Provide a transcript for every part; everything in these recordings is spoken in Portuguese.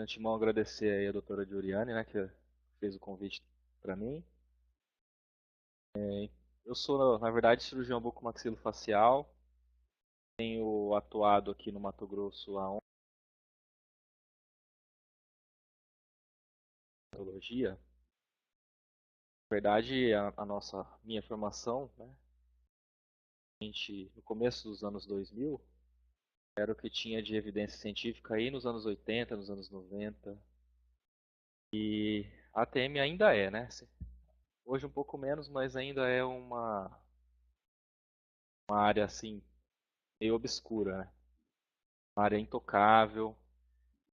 antemão agradecer aí a doutora Giuliani, né, que fez o convite para mim. Eu sou, na verdade, cirurgião bucomaxilofacial. Tenho atuado aqui no Mato Grosso há odontologia. Na verdade, minha formação, né, no começo dos anos 2000, era o que tinha de evidência científica aí nos anos 80, nos anos 90. E a ATM ainda é, né? Hoje um pouco menos, mas ainda é uma área assim meio obscura, né? Uma área intocável.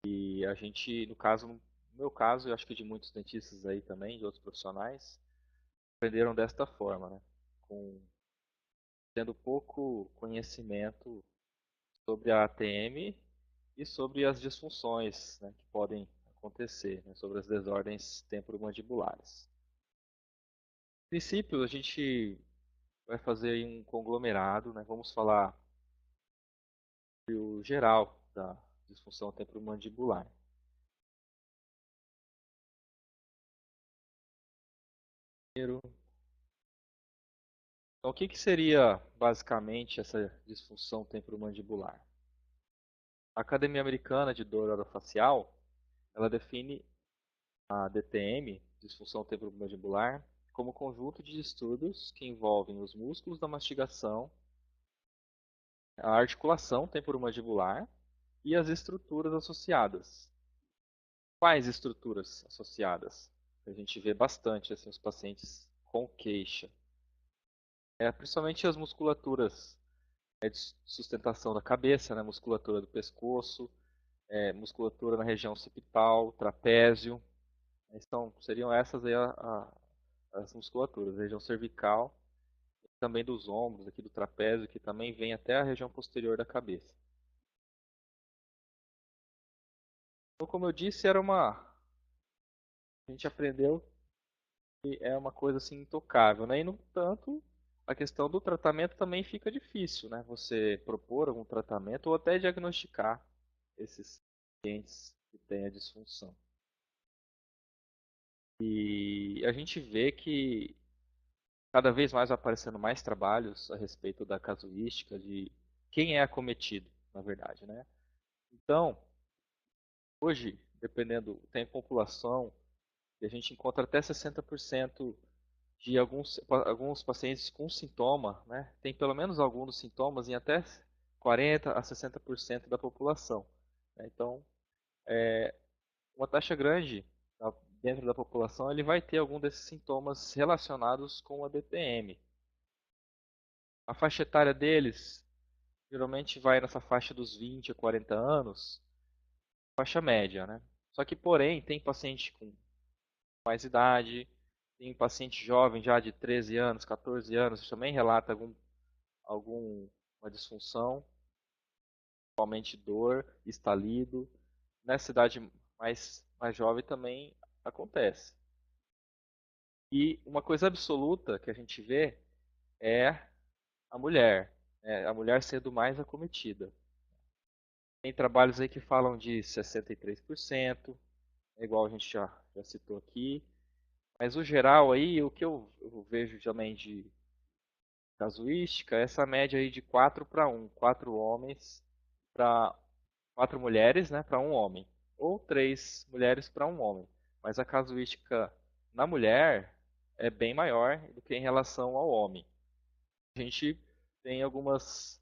E a gente, no meu caso, eu acho que de muitos dentistas aí também, de outros profissionais, aprenderam desta forma, né? Tendo pouco conhecimento sobre a ATM e sobre as disfunções, né, que podem acontecer, né, sobre as desordens temporomandibulares. No princípio, a gente vai fazer aí um conglomerado, né? Vamos falar do geral da disfunção temporomandibular. Primeiro, então, o que seria basicamente essa disfunção temporomandibular? A Academia Americana de Dor Orofacial, ela define a DTM, disfunção temporomandibular, como conjunto de distúrbios que envolvem os músculos da mastigação, a articulação temporomandibular e as estruturas associadas. Quais estruturas associadas? A gente vê bastante assim, os pacientes com queixa. Principalmente as musculaturas de sustentação da cabeça, né? Musculatura do pescoço, musculatura na região occipital, trapézio. Então, seriam essas aí as musculaturas, região cervical, também dos ombros, aqui do trapézio, que também vem até a região posterior da cabeça. Então, como eu disse, a gente aprendeu que é uma coisa assim intocável, né? E no tanto, a questão do tratamento também fica difícil, né? Você propor algum tratamento ou até diagnosticar esses pacientes que têm a disfunção. E a gente vê que cada vez mais vai aparecendo mais trabalhos a respeito da casuística de quem é acometido, na verdade, né? Então, hoje, dependendo, tem população e a gente encontra até 60% de alguns pacientes com sintoma, né? Tem pelo menos alguns dos sintomas em até 40 a 60% da população, né? Então, uma taxa grande dentro da população, ele vai ter algum desses sintomas relacionados com a DTM. A faixa etária deles geralmente vai nessa faixa dos 20 a 40 anos, faixa média, né? Só que, porém, tem paciente com mais idade, tem paciente jovem já de 13 anos, 14 anos, também relata alguma disfunção, principalmente dor, estalido. Nessa idade mais jovem também acontece. E uma coisa absoluta que a gente vê é a mulher, a mulher sendo mais acometida. Tem trabalhos aí que falam de 63%, igual a gente já citou aqui. Mas o geral aí, o que eu vejo também de casuística, é essa média aí de 4 para 1. 4 homens para 4 mulheres, né, para um homem. Ou 3 mulheres para um homem. Mas a casuística na mulher é bem maior do que em relação ao homem. A gente tem algumas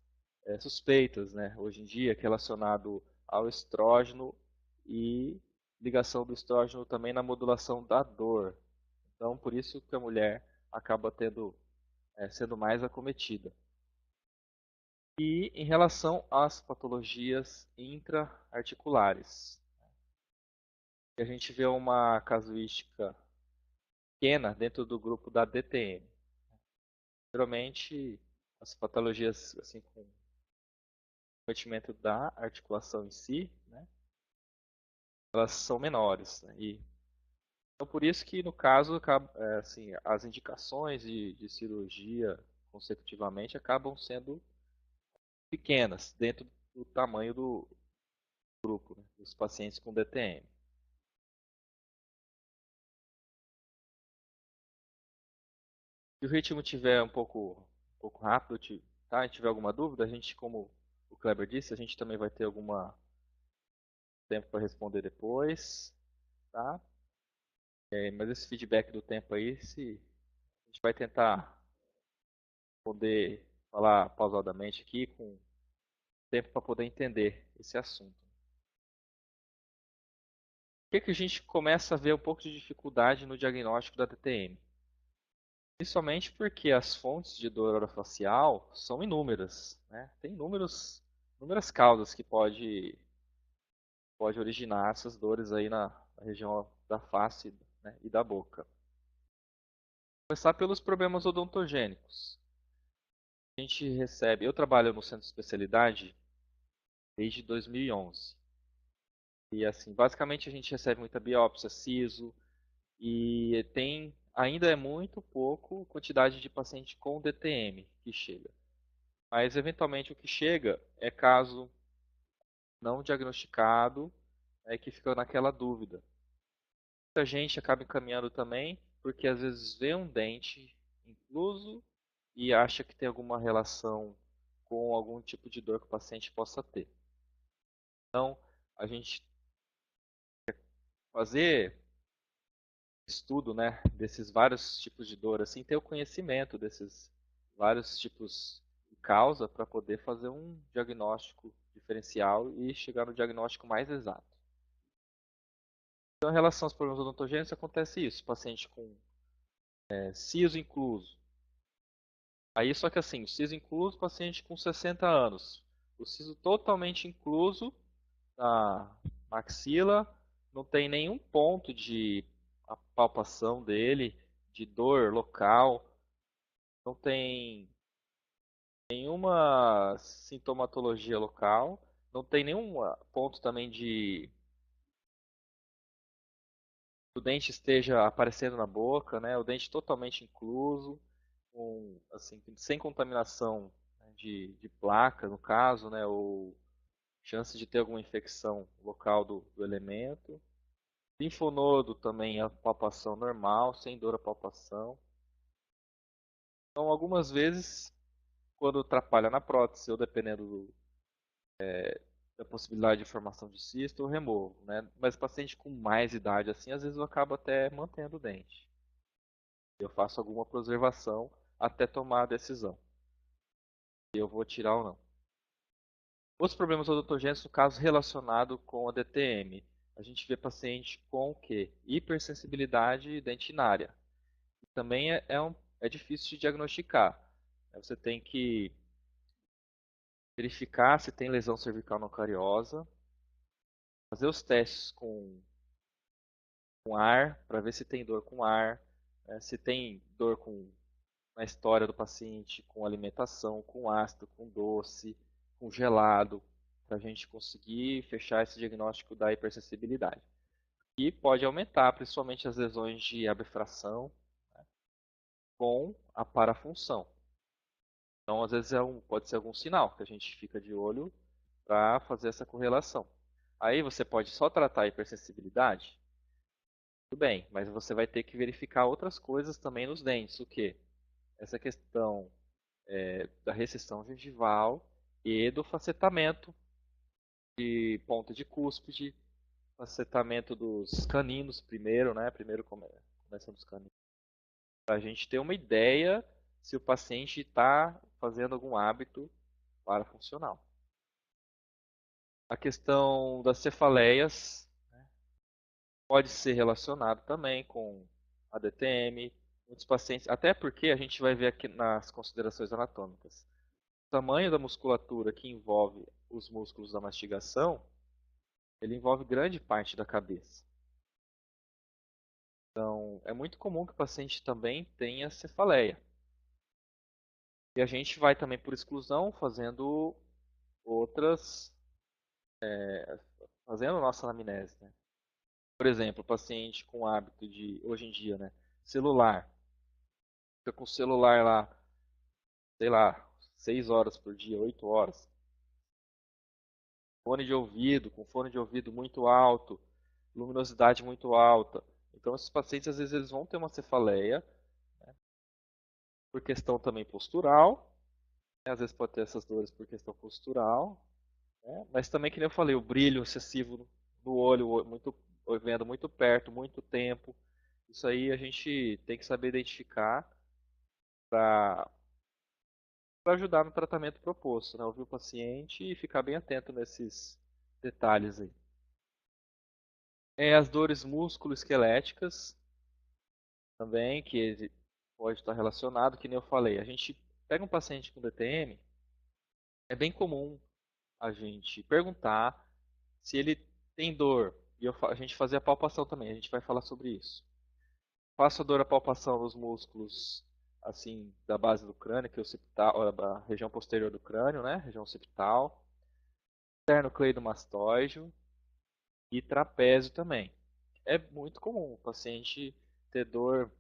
suspeitas, né, hoje em dia, relacionado ao estrógeno e ligação do estrógeno também na modulação da dor. Então, por isso que a mulher acaba sendo mais acometida. E em relação às patologias intra-articulares, a gente vê uma casuística pequena dentro do grupo da DTM. Geralmente, as patologias assim, com acometimento da articulação em si, né, elas são menores. Né, então, por isso que, no caso, assim, as indicações de cirurgia consecutivamente acabam sendo pequenas dentro do tamanho do grupo, né, dos pacientes com DTM. Se o ritmo tiver um pouco rápido, tá? E tiver alguma dúvida, a gente, como o Kleber disse, a gente também vai ter algum tempo para responder depois, tá? Mas esse feedback do tempo aí, a gente vai tentar poder falar pausadamente aqui, com tempo para poder entender esse assunto. Por que a gente começa a ver um pouco de dificuldade no diagnóstico da TTM? Principalmente porque as fontes de dor orofacial são inúmeras, né? Tem inúmeras causas que pode originar essas dores aí na região da face, né, e da boca. Começar pelos problemas odontogênicos. A gente recebe, eu trabalho no centro de especialidade desde 2011. E assim, basicamente a gente recebe muita biópsia, siso, e ainda é muito pouco quantidade de paciente com DTM que chega. Mas eventualmente o que chega é caso não diagnosticado, que fica naquela dúvida. Muita gente acaba encaminhando também porque às vezes vê um dente incluso e acha que tem alguma relação com algum tipo de dor que o paciente possa ter. Então, a gente fazer estudo, né, desses vários tipos de dor, assim, ter o conhecimento desses vários tipos de causa para poder fazer um diagnóstico diferencial e chegar no diagnóstico mais exato. Então, em relação aos problemas odontogênicos, acontece isso. Paciente com siso incluso. Aí, só que assim, o siso incluso, paciente com 60 anos. O siso totalmente incluso na maxila, não tem nenhum ponto de palpação dele, de dor local, não tem nenhuma sintomatologia local, não tem nenhum ponto também de o dente esteja aparecendo na boca, né? O dente totalmente incluso, assim, sem contaminação, né, de placa, no caso, né? Ou chance de ter alguma infecção local do elemento. Linfonodo também a palpação normal, sem dor a palpação. Então, algumas vezes, quando atrapalha na prótese, ou dependendo da possibilidade de formação de cisto, eu removo, né? Mas paciente com mais idade, assim, às vezes eu acabo até mantendo o dente. Eu faço alguma preservação até tomar a decisão se eu vou tirar ou não. Os problemas odontogênicos, no caso relacionado com a DTM, a gente vê paciente com o quê? Hipersensibilidade dentinária. Também é difícil de diagnosticar. Você tem que verificar se tem lesão cervical não cariosa, fazer os testes com ar, para ver se tem dor com ar, né, se tem dor na história do paciente, com alimentação, com ácido, com doce, com gelado, para a gente conseguir fechar esse diagnóstico da hipersensibilidade. E pode aumentar, principalmente as lesões de abfração, né, com a parafunção. Então, às vezes, pode ser algum sinal que a gente fica de olho para fazer essa correlação. Aí você pode só tratar a hipersensibilidade, tudo bem, mas você vai ter que verificar outras coisas também nos dentes. O quê? Essa questão da recessão gengival e do facetamento de ponta de cúspide, facetamento dos caninos primeiro, né? Primeiro começando os caninos. Para a gente ter uma ideia se o paciente está fazendo algum hábito parafuncional. A questão das cefaleias, né, pode ser relacionado também com a DTM. Muitos pacientes, até porque a gente vai ver aqui nas considerações anatômicas, o tamanho da musculatura que envolve os músculos da mastigação, ele envolve grande parte da cabeça. Então, é muito comum que o paciente também tenha cefaleia. E a gente vai também, por exclusão, outras, fazendo nossa anamnese, né? Por exemplo, o paciente com hábito de, hoje em dia, né, celular, fica com o celular lá, sei lá, 6 horas por dia, 8 horas. Fone de ouvido, com fone de ouvido muito alto, luminosidade muito alta. Então, esses pacientes, às vezes, eles vão ter uma cefaleia, né, por questão também postural, né? Às vezes pode ter essas dores por questão postural, né? Mas também, que nem eu falei, o brilho excessivo no olho, muito, vendo muito perto, muito tempo. Isso aí a gente tem que saber identificar para ajudar no tratamento proposto, né? Ouvir o paciente e ficar bem atento nesses detalhes aí. As dores músculo-esqueléticas também, que pode estar relacionado, que nem eu falei. A gente pega um paciente com DTM, é bem comum a gente perguntar se ele tem dor. E a gente fazer a palpação também, a gente vai falar sobre isso. Faço a dor a palpação nos músculos assim da base do crânio, que é o occipital, a região posterior do crânio, né? Região occipital, esternocleidomastoideo e trapézio também. É muito comum o paciente ter dor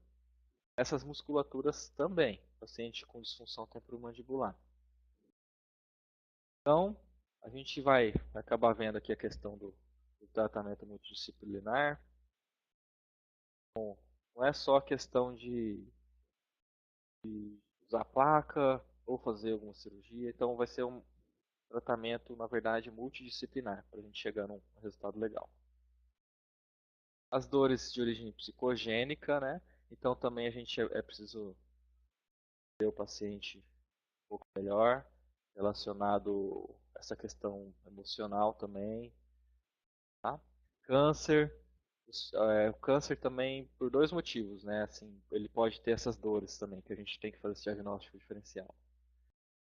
nessas musculaturas também, paciente com disfunção temporomandibular. Então, a gente vai acabar vendo aqui a questão do tratamento multidisciplinar. Bom, não é só a questão de usar placa ou fazer alguma cirurgia, então vai ser um tratamento, na verdade, multidisciplinar, para a gente chegar num resultado legal. As dores de origem psicogênica, né? Então também a gente é preciso ter o paciente um pouco melhor, relacionado a essa questão emocional também, tá? Câncer, o câncer também por dois motivos, né? Assim, ele pode ter essas dores também, que a gente tem que fazer esse diagnóstico diferencial.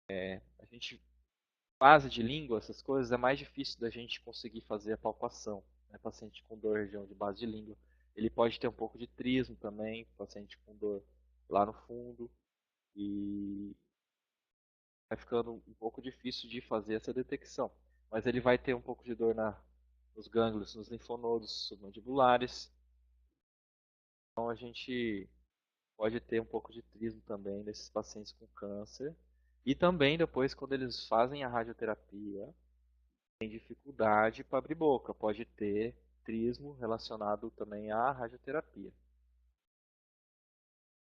A gente, base de língua, essas coisas, é mais difícil da gente conseguir fazer a palpação, né? Paciente com dor região de base de língua. Ele pode ter um pouco de trismo também, paciente com dor lá no fundo, e vai ficando um pouco difícil de fazer essa detecção. Mas ele vai ter um pouco de dor nos gânglios, nos linfonodos submandibulares. Então a gente pode ter um pouco de trismo também nesses pacientes com câncer. E também depois, quando eles fazem a radioterapia, tem dificuldade para abrir boca. Pode ter trismo relacionado também à radioterapia.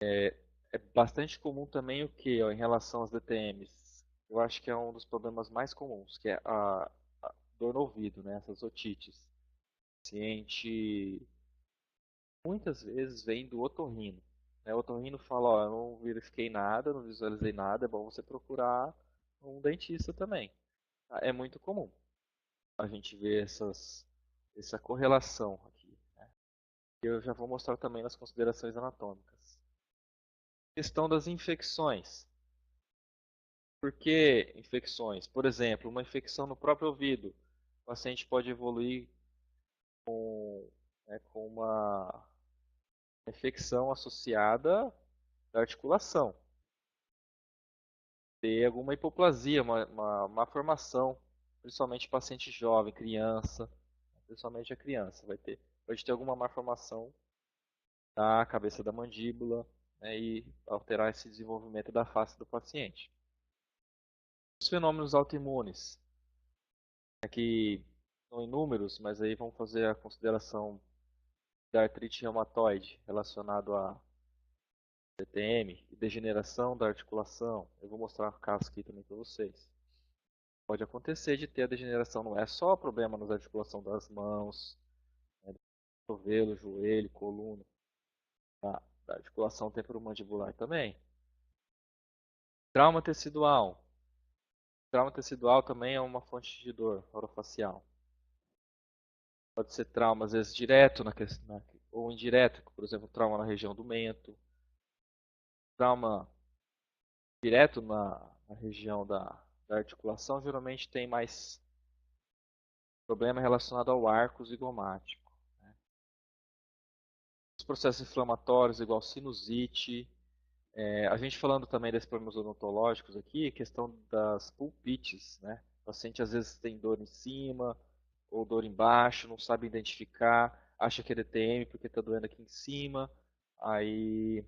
É bastante comum também o que, em relação às DTMs? Eu acho que é um dos problemas mais comuns, que é a dor no ouvido, né? Essas otites. O paciente muitas vezes vem do otorrino. Né? O otorrino fala, ó, eu não verifiquei nada, não visualizei nada, é bom você procurar um dentista também. Tá? É muito comum a gente ver essa correlação aqui. Né? Eu já vou mostrar também nas considerações anatômicas. Questão das infecções. Por que infecções? Por exemplo, uma infecção no próprio ouvido. O paciente pode evoluir com uma infecção associada à articulação. Ter alguma hipoplasia, uma formação, principalmente paciente jovem, criança, principalmente a criança, pode ter alguma malformação da cabeça da mandíbula, né, e alterar esse desenvolvimento da face do paciente. Os fenômenos autoimunes, que são inúmeros, mas aí vamos fazer a consideração da artrite reumatoide relacionado a DTM e degeneração da articulação. Eu vou mostrar casos aqui também para vocês. Pode acontecer de ter a degeneração, não é só problema nas articulações das mãos, né, cotovelo, joelho, coluna, da articulação temporomandibular também. Trauma tecidual. Trauma tecidual também é uma fonte de dor orofacial. Pode ser trauma, às vezes, direto ou indireto, por exemplo, trauma na região do mento. Trauma direto na região da articulação, geralmente tem mais problema relacionado ao arco zigomático. Né? Os processos inflamatórios, igual sinusite. A gente falando também desses problemas odontológicos aqui, questão das pulpites. Né? O paciente às vezes tem dor em cima ou dor embaixo, não sabe identificar, acha que é DTM porque está doendo aqui em cima. Aí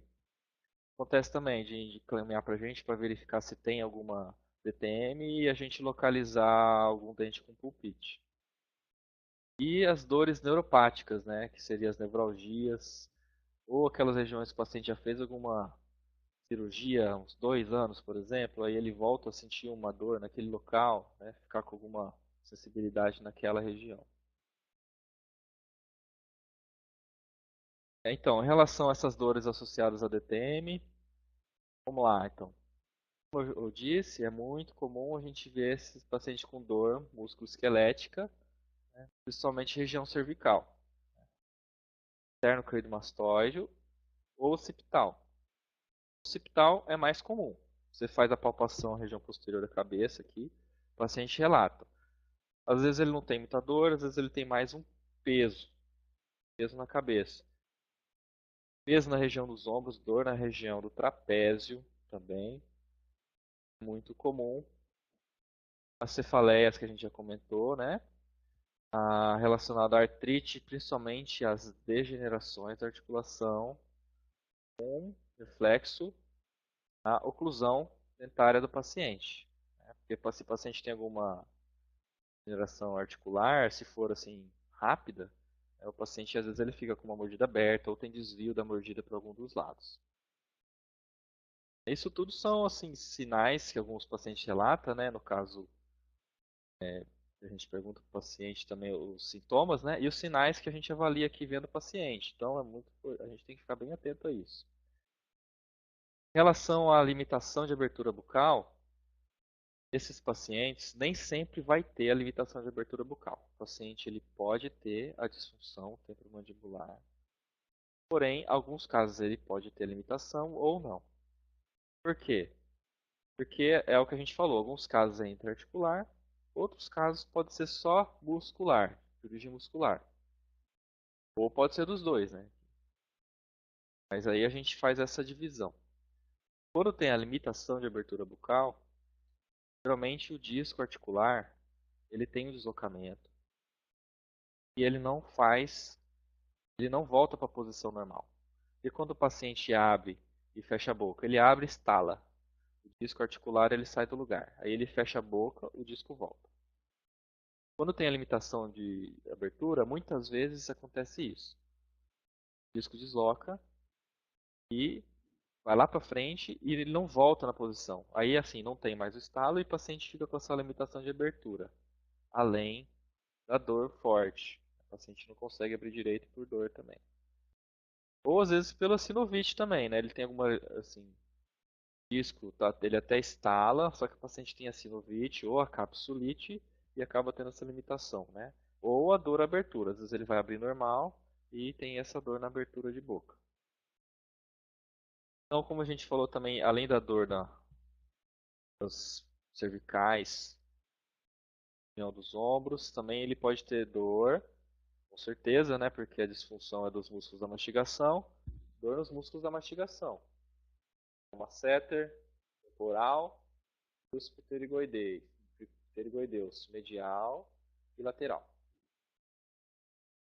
acontece também de caminhar para a gente para verificar se tem alguma DTM e a gente localizar algum dente com pulpite. E as dores neuropáticas, né, que seriam as nevralgias, ou aquelas regiões que o paciente já fez alguma cirurgia, uns 2 anos, por exemplo, aí ele volta a sentir uma dor naquele local, né? Ficar com alguma sensibilidade naquela região. Então, em relação a essas dores associadas a DTM, vamos lá, então. Como eu disse, é muito comum a gente ver esses pacientes com dor musculoesquelética, né? Principalmente região cervical, esternocleidomastoide ou occipital. O occipital é mais comum. Você faz a palpação na região posterior da cabeça aqui, o paciente relata. Às vezes ele não tem muita dor, às vezes ele tem mais um peso, peso na cabeça. Peso na região dos ombros, dor na região do trapézio também, muito comum. As cefaleias que a gente já comentou, né? Relacionado à artrite, principalmente as degenerações da articulação, com reflexo na oclusão dentária do paciente, né? Porque se o paciente tem alguma degeneração articular, se for assim rápida, o paciente às vezes ele fica com uma mordida aberta ou tem desvio da mordida para algum dos lados. Isso tudo são assim sinais que alguns pacientes relatam, né? No caso, a gente pergunta para o paciente também os sintomas, né? E os sinais que a gente avalia aqui vendo o paciente. Então a gente tem que ficar bem atento a isso. Em relação à limitação de abertura bucal, esses pacientes nem sempre vai ter a limitação de abertura bucal. O paciente ele pode ter a disfunção temporomandibular, porém, em alguns casos ele pode ter limitação ou não. Por quê? Porque é o que a gente falou, alguns casos é intraarticular, outros casos pode ser só muscular, de origem muscular. Ou pode ser dos dois, né? Mas aí a gente faz essa divisão. Quando tem a limitação de abertura bucal, geralmente o disco articular, ele tem um deslocamento e ele não volta para a posição normal. E quando o paciente abre e fecha a boca, ele abre e estala. O disco articular ele sai do lugar. Aí ele fecha a boca, o disco volta. Quando tem a limitação de abertura, muitas vezes acontece isso. O disco desloca e vai lá para frente e ele não volta na posição. Aí assim, não tem mais o estalo e o paciente fica com essa limitação de abertura. Além da dor forte. O paciente não consegue abrir direito por dor também. Ou às vezes pela sinovite também, né? Ele tem alguma, assim, disco, tá? Ele até estala, só que o paciente tem a sinovite ou a capsulite e acaba tendo essa limitação, né? Ou a dor à abertura. Às vezes ele vai abrir normal e tem essa dor na abertura de boca. Então, como a gente falou também, além da dor das cervicais, região dos ombros, também ele pode ter dor, com certeza, né? Porque a disfunção é dos músculos da mastigação, dor nos músculos da mastigação. Masseter, temporal, e os pterigoideus, medial e lateral.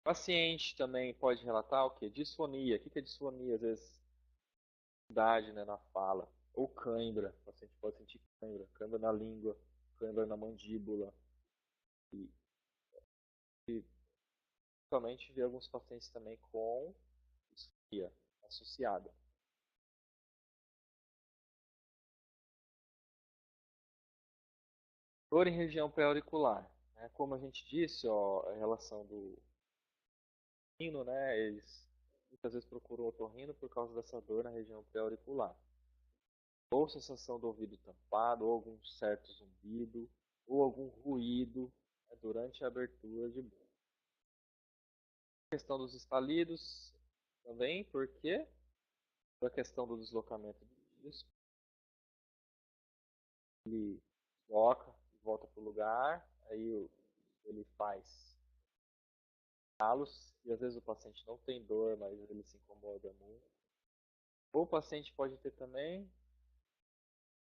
O paciente também pode relatar o que? Disfonia. O que é disfonia? Às vezes, dificuldade, né, na fala. Ou cãibra. O paciente pode sentir cãibra. Cãibra na língua, cãibra na mandíbula. E, e principalmente ver alguns pacientes também com disfonia associada. Dor em região pré-auricular, né? Como a gente disse, ó, a relação do otorrino, né? Eles muitas vezes procuram otorrino por causa dessa dor na região pré-auricular. Ou sensação do ouvido tampado, ou algum certo zumbido, ou algum ruído, né, durante a abertura de boca. A questão dos estalidos também, porque a questão do deslocamento do disco, ele desloca e volta para o lugar, aí ele faz talos, e às vezes o paciente não tem dor, mas ele se incomoda muito. Ou o paciente pode ter também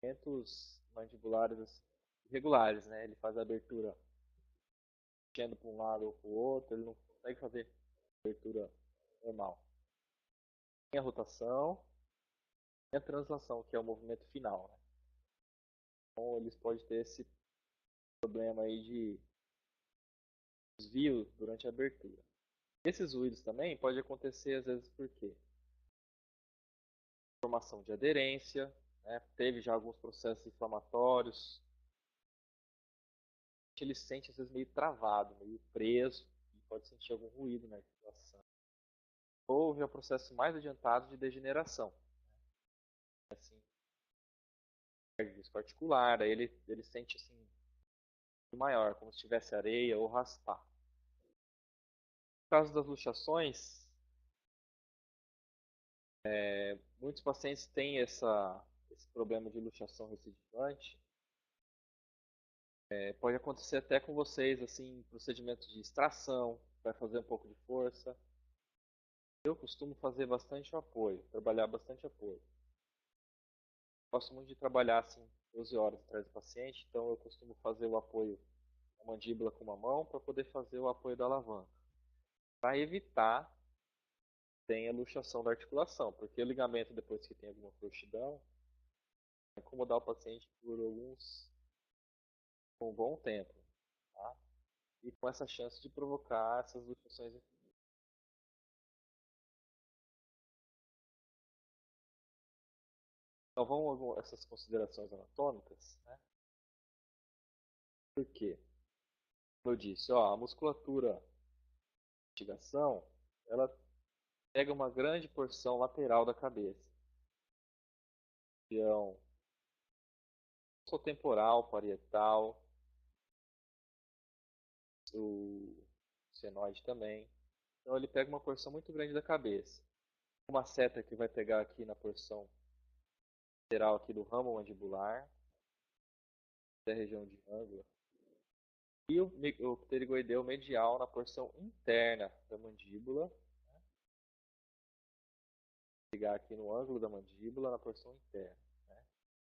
movimentos mandibulares assim, irregulares, né? Ele faz a abertura mexendo para um lado ou para o outro, ele não consegue fazer abertura normal. Tem a rotação e a translação, que é o movimento final, né? Então eles podem ter esse problema aí de desvio durante a abertura. Esses ruídos também pode acontecer às vezes por quê? formação de aderência, né? Teve já alguns processos inflamatórios. Ele se sente às vezes meio travado, meio preso, e pode sentir algum ruído na articulação. Ou já processo mais adiantado de degeneração. Assim, disco articular, aí ele sente assim maior, como se tivesse areia ou raspar. No caso das luxações, muitos pacientes têm esse problema de luxação recidivante. Pode acontecer até com vocês, assim, procedimentos de extração, vai fazer um pouco de força. Eu costumo fazer bastante apoio, trabalhar bastante apoio. Gosto muito de trabalhar assim 12 horas atrás do paciente, então eu costumo fazer o apoio da mandíbula com uma mão para poder fazer o apoio da alavanca, para evitar que tenha luxação da articulação, porque o ligamento, depois que tem alguma frouxidão, vai incomodar o paciente por um bom tempo, tá? E com essa chance de provocar essas luxações. Então vamos a essas considerações anatômicas, né? Por quê? Como eu disse, ó, a musculatura de investigação, ela pega uma grande porção lateral da cabeça. Região temporal, parietal, o senoide também. Então ele pega uma porção muito grande da cabeça. Uma seta que vai pegar aqui na porção lateral aqui do ramo mandibular, da região de ângulo. E o pterigoideu medial na porção interna da mandíbula. Pegar aqui no ângulo da mandíbula, na porção interna. Né?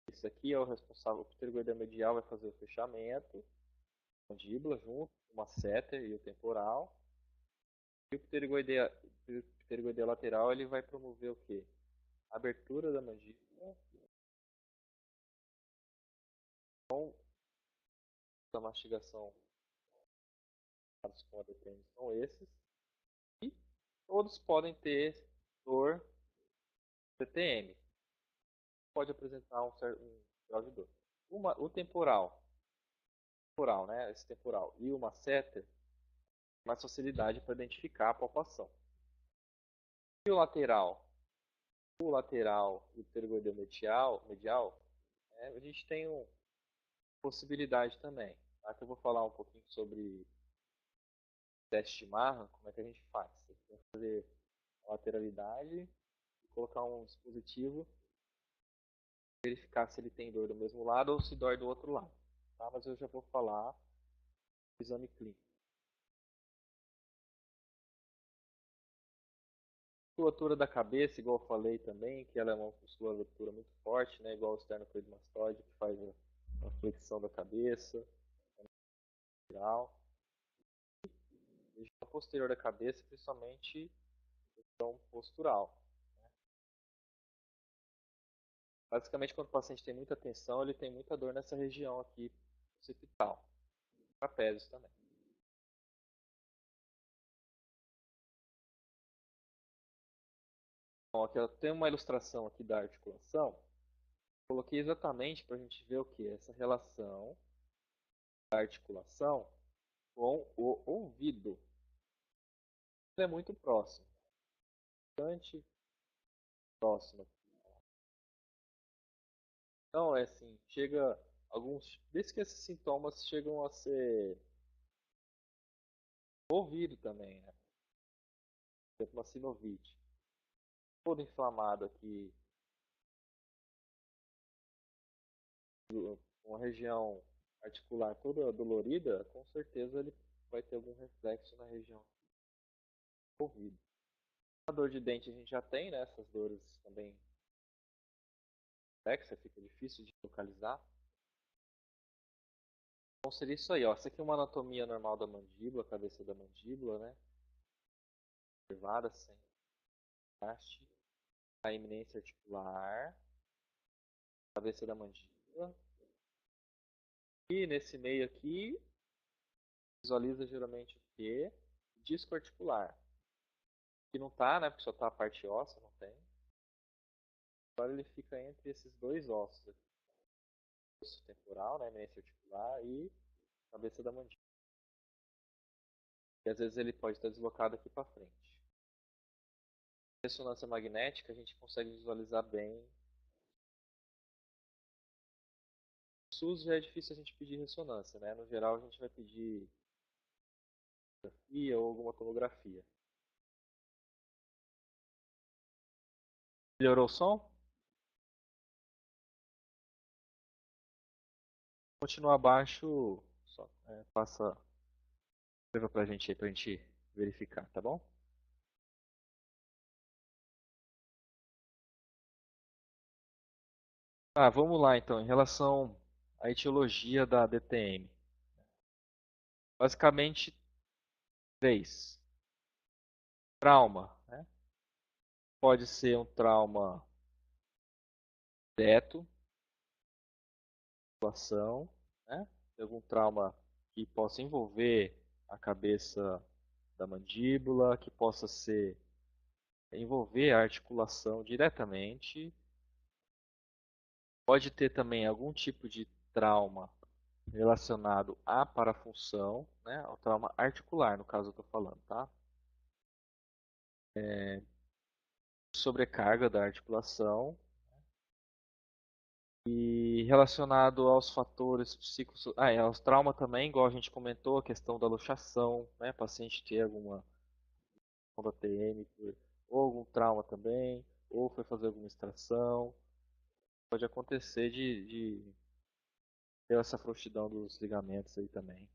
Isso aqui é o responsável, o pterigoideu medial vai fazer o fechamento da mandíbula junto com o masseter e o temporal. E o pterigoideu lateral ele vai promover o quê? A abertura da mandíbula com a mastigação com a DPM são esses. E todos podem ter dor TTM. Pode apresentar um grau de dor. O temporal, né? Esse temporal e o masseter mais facilidade para identificar a palpação. E o lateral e o pterigoideu medial, né, a gente tem uma possibilidade também. Tá? Que eu vou falar um pouquinho sobre teste de Marra, como é que a gente faz. Você tem que fazer a lateralidade e colocar um dispositivo, verificar se ele tem dor do mesmo lado ou se dói do outro lado. Tá? Mas eu já vou falar do exame clínico. Musculatura da cabeça, igual eu falei também, que ela é uma musculatura muito forte, né? Igual o esternocleidomastoide, que faz a flexão da cabeça, geral. Região posterior da cabeça, principalmente questão postural. Basicamente, quando o paciente tem muita tensão, ele tem muita dor nessa região aqui occipital. Trapézios também. Bom, aqui eu tenho uma ilustração aqui da articulação. Coloquei exatamente para a gente ver o que? Essa relação da articulação com o ouvido. Isso é muito próximo. Bastante próximo. Então, é assim, chega alguns... Desde que esses sintomas chegam a ser ouvido também, né? Por exemplo, uma sinovite. Todo inflamado aqui, uma região articular toda dolorida, com certeza ele vai ter algum reflexo na região do ouvido. A dor de dente a gente já tem, né? Essas dores também complexas, fica difícil de localizar. Então seria isso aí, ó. Essa aqui é uma anatomia normal da mandíbula, cabeça da mandíbula, né? Observada sem haste, a eminência articular, cabeça da mandíbula. E nesse meio aqui, visualiza geralmente o quê? Disco articular. Que não tá, né? Porque só tá a parte óssea, não tem. Agora ele fica entre esses dois ossos aqui, osso temporal, né, eminência articular e cabeça da mandíbula. E às vezes ele pode estar deslocado aqui para frente. Ressonância magnética a gente consegue visualizar bem. No SUS já é difícil a gente pedir ressonância, né? No geral a gente vai pedir tomografia ou alguma tomografia. Melhorou o som? Continua abaixo, só passa, escreva pra gente aí pra gente verificar, tá bom? Ah, vamos lá então, em relação à etiologia da DTM. Basicamente, três. Trauma, né? Pode ser um trauma direto, situação, né? Algum trauma que possa envolver a cabeça da mandíbula, que possa ser envolver a articulação diretamente. Pode ter também algum tipo de trauma relacionado à parafunção, né? Ao trauma articular, no caso eu estou falando, tá? Sobrecarga da articulação e relacionado aos fatores psicossociais, aos traumas também, igual a gente comentou, a questão da luxação, né? Paciente ter alguma da TM, ou algum trauma também, ou foi fazer alguma extração, pode acontecer de ter essa frouxidão dos ligamentos aí também.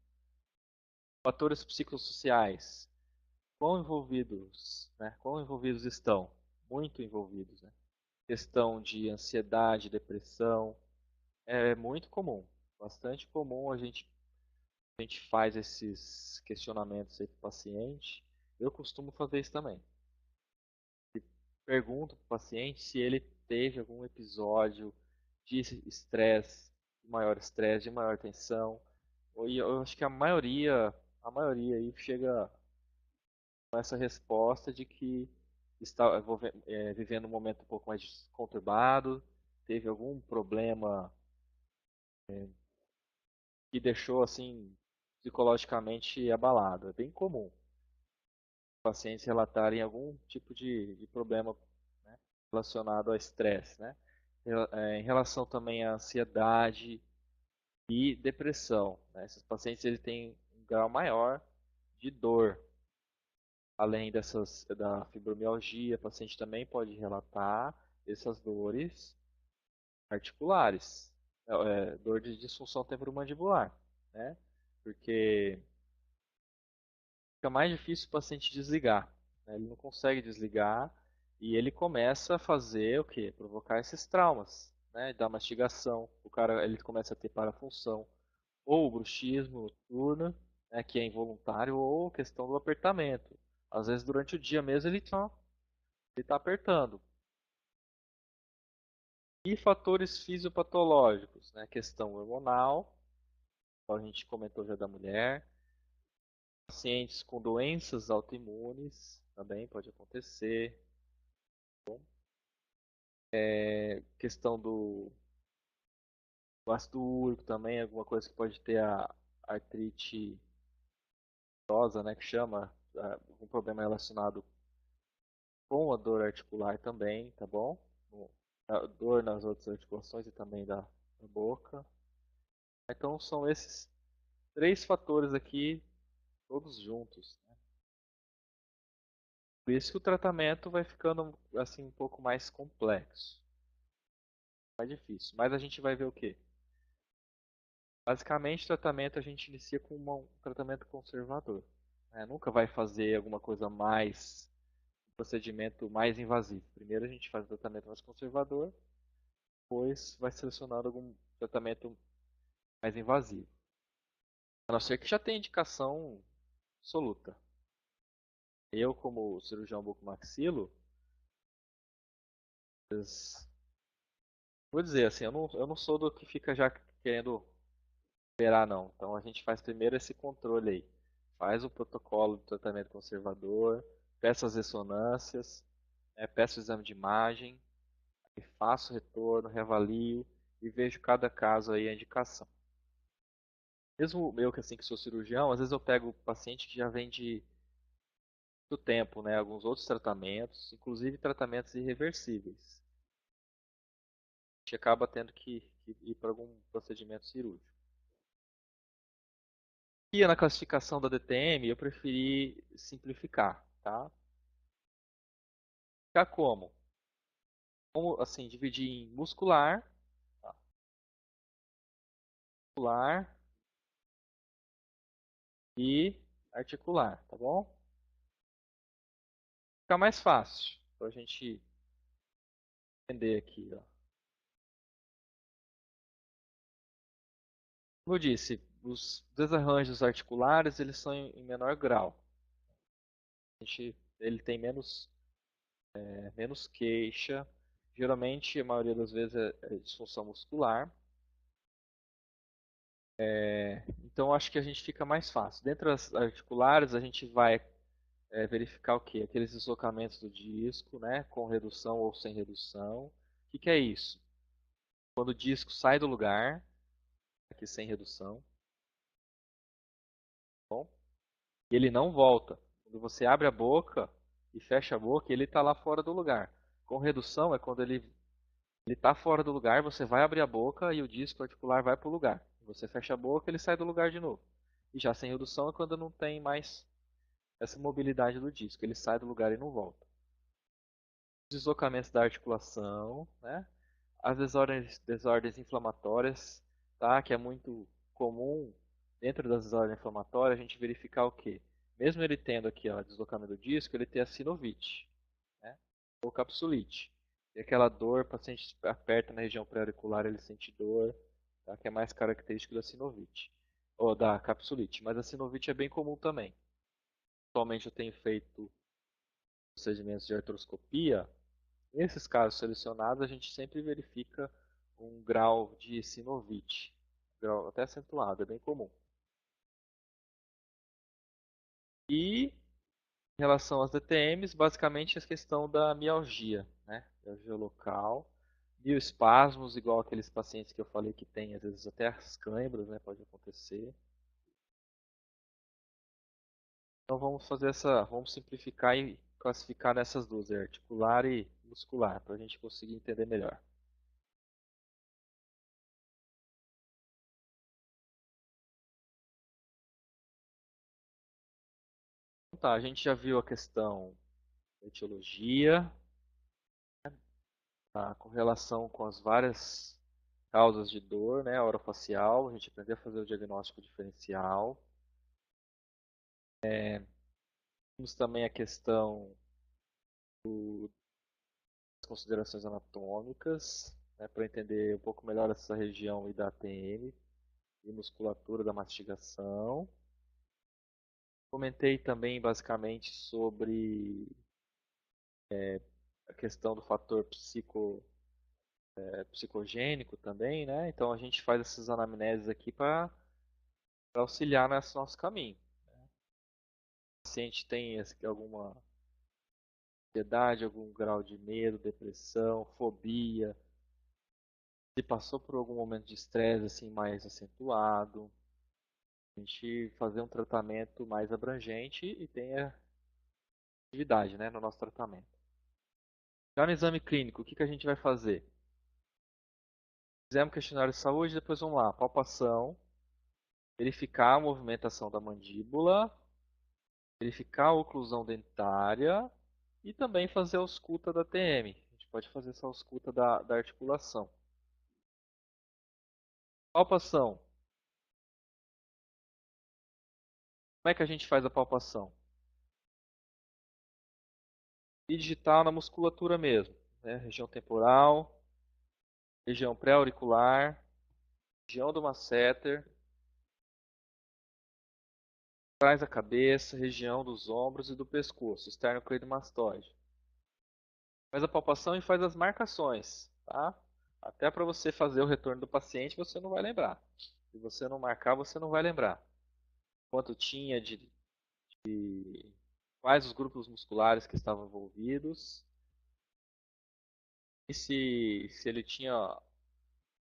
Fatores psicossociais. Quão envolvidos, né? Quão envolvidos estão? Muito envolvidos, né? Questão de ansiedade, depressão, é muito comum, bastante comum a gente faz esses questionamentos aí para o paciente. Eu costumo fazer isso também. Pergunto para o paciente se ele teve algum episódio de estresse, de maior tensão. E eu acho que a maioria aí chega com essa resposta de que está vivendo um momento um pouco mais conturbado, teve algum problema que deixou assim psicologicamente abalado. É bem comum pacientes relatarem algum tipo de problema, né, relacionado ao estresse, né? Em relação também à ansiedade e depressão, né? Esses pacientes eles têm um grau maior de dor. Além da fibromialgia, o paciente também pode relatar essas dores articulares, dor de disfunção temporomandibular, né? Porque fica mais difícil o paciente desligar, né? Ele não consegue desligar e ele começa a fazer o quê? Provocar esses traumas, né? Da mastigação, o cara ele começa a ter parafunção, ou o bruxismo noturno, né? Que é involuntário, ou questão do apertamento. Às vezes durante o dia mesmo ele tá apertando. E fatores fisiopatológicos, né? Questão hormonal, como a gente comentou já da mulher, pacientes com doenças autoimunes também pode acontecer. Questão do ácido úrico também, alguma coisa que pode ter a artrite rosa, né, que chama, um problema relacionado com a dor articular também, tá bom? A dor nas outras articulações e também da boca. Então são esses três fatores aqui, todos juntos, né? Por isso que o tratamento vai ficando assim um pouco mais complexo, mais difícil. Mas a gente vai ver o quê? Basicamente, o tratamento a gente inicia com um tratamento conservador, né? Nunca vai fazer alguma coisa mais, um procedimento mais invasivo. Primeiro a gente faz o tratamento mais conservador, depois vai selecionando algum tratamento mais invasivo. A não ser que já tenha indicação absoluta. Eu, como cirurgião bucomaxilo, vou dizer assim, eu não sou do que fica já querendo operar, não. Então a gente faz primeiro esse controle aí. Faz o protocolo de tratamento conservador, peça as ressonâncias, peça o exame de imagem, E faço retorno, reavalio e vejo cada caso aí a indicação. Mesmo eu que assim que sou cirurgião, às vezes eu pego paciente que já vem de muito tempo, né? Alguns outros tratamentos, inclusive tratamentos irreversíveis. A gente acaba tendo que ir para algum procedimento cirúrgico. E na classificação da DTM, eu preferi simplificar, tá? Ficar como? Como, assim, dividir em muscular, tá? Muscular e articular, tá bom? Fica mais fácil para a gente entender aqui, ó. Como eu disse, os desarranjos articulares, eles são em menor grau. Ele tem menos queixa. Geralmente, a maioria das vezes é disfunção muscular. Então, acho que a gente fica mais fácil. Dentro das articulares, a gente vai verificar o quê? Aqueles deslocamentos do disco, né? Com redução ou sem redução. O que é isso? Quando o disco sai do lugar, aqui sem redução, tá bom? E ele não volta. Quando você abre a boca e fecha a boca, ele está lá fora do lugar. Com redução é quando ele está fora do lugar, você vai abrir a boca e o disco articular vai para o lugar. Você fecha a boca, ele sai do lugar de novo. E já sem redução é quando não tem mais essa mobilidade do disco, ele sai do lugar e não volta. Os deslocamentos da articulação, né? As desordens inflamatórias, tá? Que é muito comum dentro das desordens inflamatórias a gente verificar o quê? Mesmo ele tendo aqui ó, deslocamento do disco, ele tem a sinovite, né? Ou capsulite. E aquela dor, o paciente aperta na região pré-auricular, ele sente dor, tá? Que é mais característico da sinovite, ou da capsulite. Mas a sinovite é bem comum também. Atualmente eu tenho feito procedimentos de artroscopia. Nesses casos selecionados, a gente sempre verifica um grau de sinovite, grau até acentuado, é bem comum. E em relação às DTMs, basicamente a questão da mialgia, né? Mialgia local, mioespasmos, igual aqueles pacientes que eu falei que tem, às vezes até as câimbras, né? Pode acontecer. Então vamos simplificar e classificar nessas duas, articular e muscular, para a gente conseguir entender melhor. Então, tá, a gente já viu a questão da etiologia, tá, com relação com as várias causas de dor, né, orofacial, a gente aprendeu a fazer o diagnóstico diferencial. Temos também a questão das considerações anatômicas, né, para entender um pouco melhor essa região e da ATM e musculatura da mastigação. Comentei também basicamente sobre a questão do fator psicogênico também, né? Então a gente faz essas anamneses aqui para auxiliar nesse nosso caminho. O paciente tem alguma ansiedade, algum grau de medo, depressão, fobia, se passou por algum momento de estresse assim mais acentuado, a gente fazer um tratamento mais abrangente e tenha atividade, né, no nosso tratamento. Já no exame clínico, o que a gente vai fazer? Fizemos questionário de saúde, depois vamos lá, palpação, verificar a movimentação da mandíbula, verificar a oclusão dentária e também fazer a ausculta da TM. A gente pode fazer essa ausculta da articulação. Palpação. Como é que a gente faz a palpação? E digital na musculatura mesmo, né? Região temporal, região pré-auricular, região do masseter, trás da cabeça, região dos ombros e do pescoço, esternocleidomastoide. Faz a palpação e faz as marcações, tá? Até para você fazer o retorno do paciente, você não vai lembrar. Se você não marcar, você não vai lembrar. Quanto tinha de quais os grupos musculares que estavam envolvidos. e se ele tinha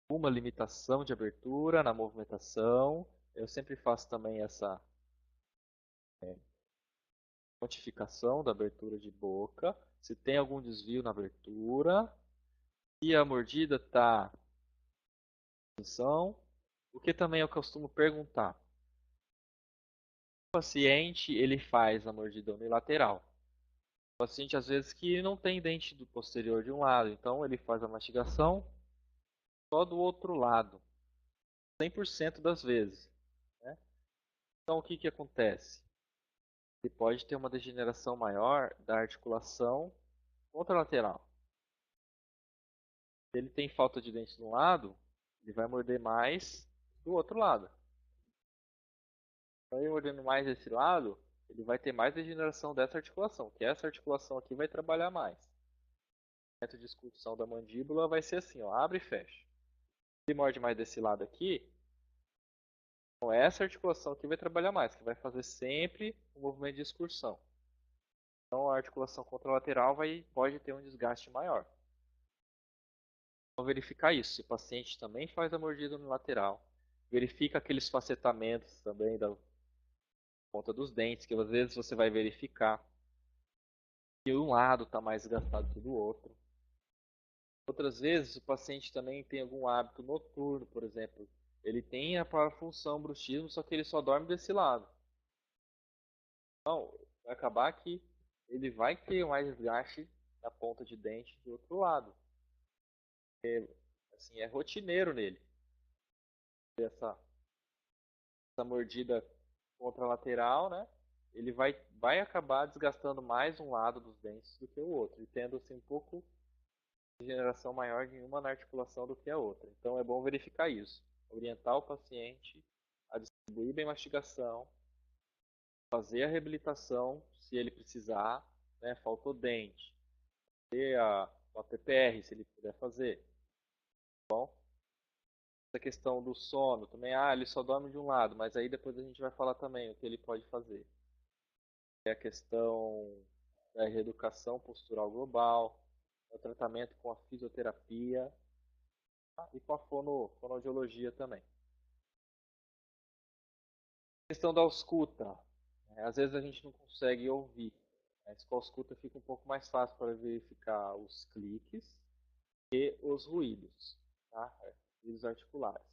alguma limitação de abertura na movimentação. Eu sempre faço também essa quantificação da abertura de boca, se tem algum desvio na abertura, se a mordida está em posição, o que também eu costumo perguntar. O paciente ele faz a mordida unilateral. O paciente às vezes que não tem dente do posterior de um lado, então ele faz a mastigação só do outro lado, 100% das vezes, né? Então o que que acontece? Ele pode ter uma degeneração maior da articulação contralateral. Se ele tem falta de dente de um lado, ele vai morder mais do outro lado. Então, ele mordendo mais desse lado, ele vai ter mais degeneração dessa articulação, que essa articulação aqui vai trabalhar mais. O método de excursão da mandíbula vai ser assim, ó, abre e fecha. Se ele morde mais desse lado aqui, então essa articulação aqui vai trabalhar mais, que vai fazer sempre o movimento de excursão. Então a articulação contralateral pode ter um desgaste maior. Então verificar isso. Se o paciente também faz a mordida unilateral, verifica aqueles facetamentos também da ponta dos dentes, que às vezes você vai verificar que um lado está mais desgastado que o outro. Outras vezes o paciente também tem algum hábito noturno, por exemplo. Ele tem a parafunção bruxismo, só que ele só dorme desse lado. Então, vai acabar que ele vai ter mais desgaste na ponta de dente do outro lado. Assim, é rotineiro nele. Essa mordida contralateral, né? Ele vai acabar desgastando mais um lado dos dentes do que o outro, e tendo assim um pouco de degeneração maior de uma na articulação do que a outra. Então é bom verificar isso. Orientar o paciente a distribuir bem a mastigação, fazer a reabilitação se ele precisar, né? Faltou dente, fazer a PPR se ele puder fazer. Tá bom? Essa questão do sono também, ele só dorme de um lado, mas aí depois a gente vai falar também o que ele pode fazer. É a questão da reeducação postural global, o tratamento com a fisioterapia, e com a fonoaudiologia também. A questão da ausculta, né? Às vezes a gente não consegue ouvir, mas com a ausculta fica um pouco mais fácil para verificar os cliques e os ruídos, tá? Ruídos articulares.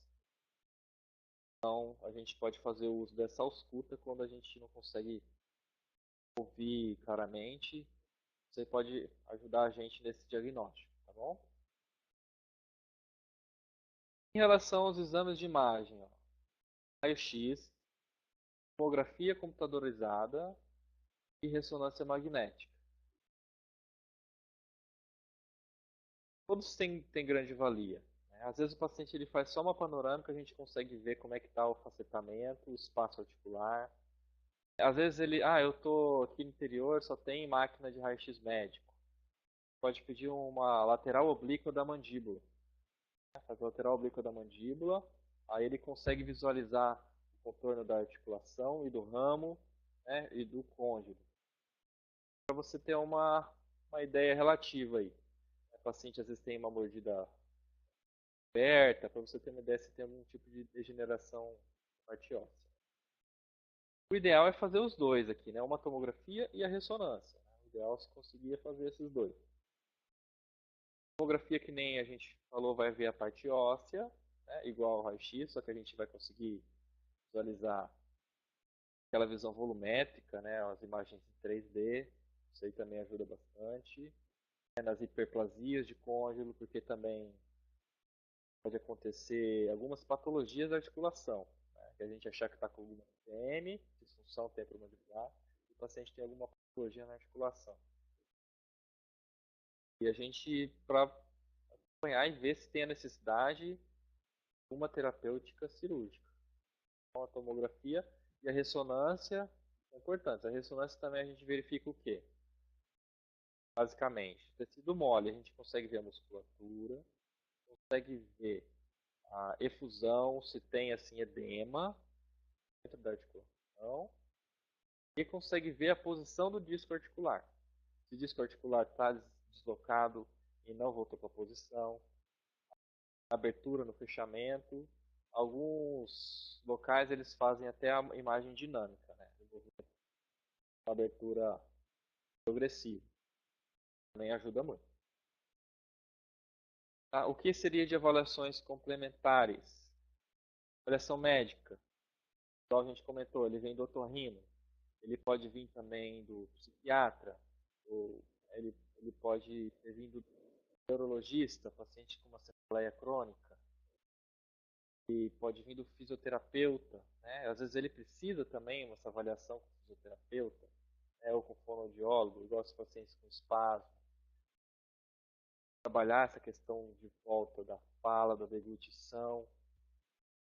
Então a gente pode fazer o uso dessa ausculta quando a gente não consegue ouvir claramente. Você pode ajudar a gente nesse diagnóstico, tá bom? Em relação aos exames de imagem, raio-x, tomografia computadorizada e ressonância magnética. Todos têm grande valia, né? Às vezes o paciente ele faz só uma panorâmica, a gente consegue ver como é que está o facetamento, o espaço articular. Às vezes eu estou aqui no interior, só tem máquina de raio-x médico. Pode pedir uma lateral oblíqua da mandíbula. Faz a lateral oblíqua da mandíbula, aí ele consegue visualizar o contorno da articulação e do ramo, né, e do côndilo. Para você ter uma ideia relativa aí. O paciente às vezes tem uma mordida aberta, para você ter uma ideia se tem algum tipo de degeneração na parte óssea. O ideal é fazer os dois aqui, né? Uma tomografia e a ressonância. O ideal é se conseguir fazer esses dois. A tomografia, que nem a gente falou, vai ver a parte óssea, né? Igual ao raio-x, só que a gente vai conseguir visualizar aquela visão volumétrica, né? As imagens em 3D. Isso aí também ajuda bastante. Nas hiperplasias de côndilo, porque também pode acontecer algumas patologias da articulação, né? Que a gente achar que está com alguma TM, disfunção temporomandibular, e o paciente tem alguma patologia na articulação. E a gente, para acompanhar e ver se tem a necessidade de uma terapêutica cirúrgica. Então, a tomografia e a ressonância são importantes. A ressonância também a gente verifica o quê? Basicamente, tecido mole, a gente consegue ver a musculatura, consegue ver a efusão, se tem assim edema dentro da articulação, e consegue ver a posição do disco articular. Se o disco articular está deslocado, e não voltou para a posição, abertura no fechamento. Alguns locais eles fazem até a imagem dinâmica, né? Uma abertura progressiva. Também ajuda muito. Tá? O que seria de avaliações complementares? Avaliação médica. Igual a gente comentou, ele vem do otorrino. Ele pode vir também do psiquiatra. Ou ele pode ter vindo do neurologista, paciente com uma cefaleia crônica. E pode vir do fisioterapeuta, né? Às vezes ele precisa também dessa avaliação com o fisioterapeuta, né? Ou com o fonoaudiólogo, igual os pacientes com espasmo. Trabalhar essa questão de volta da fala, da deglutição.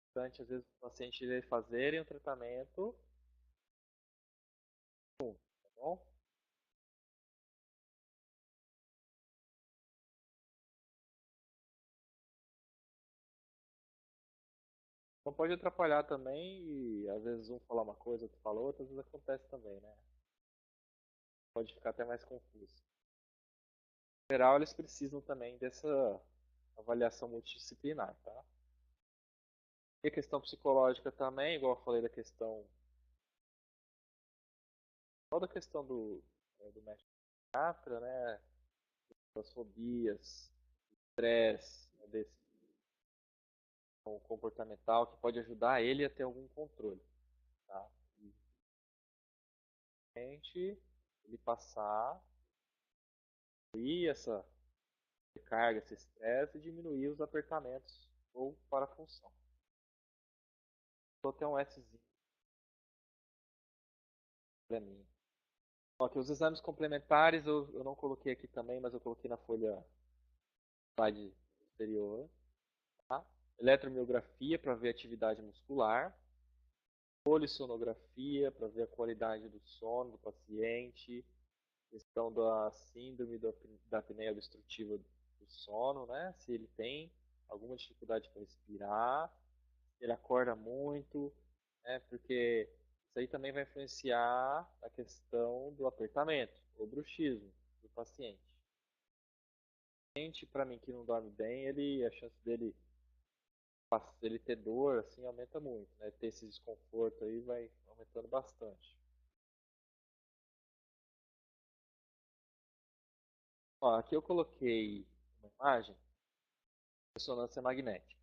Importante, às vezes, o paciente ele fazerem o tratamento, tá bom? Não pode atrapalhar também e às vezes um falar uma coisa, outro fala outra, às vezes acontece também, né? Pode ficar até mais confuso. Em geral, eles precisam também dessa avaliação multidisciplinar, tá? E a questão psicológica também, igual eu falei da questão, toda a questão do médico psiquiatra, né? Das fobias, estresse, né? Desse comportamental que pode ajudar ele a ter algum controle, tá? E realmente ele passar e essa carga, esse estresse e diminuir os apertamentos ou parafunção. Vou ter um Szinho para mim. Ok, os exames complementares eu não coloquei aqui também, mas eu coloquei na folha slide superior. Tá? Eletromiografia para ver atividade muscular. Polissonografia para ver a qualidade do sono do paciente. Questão da síndrome da apneia obstrutiva do sono, né? Se ele tem alguma dificuldade para respirar, ele acorda muito, né? Porque isso aí também vai influenciar a questão do apertamento, ou bruxismo do paciente. O paciente, para mim, que não dorme bem, a chance dele ter dor, assim, aumenta muito, né? Ter esse desconforto aí vai aumentando bastante. Ó, aqui eu coloquei uma imagem de ressonância magnética.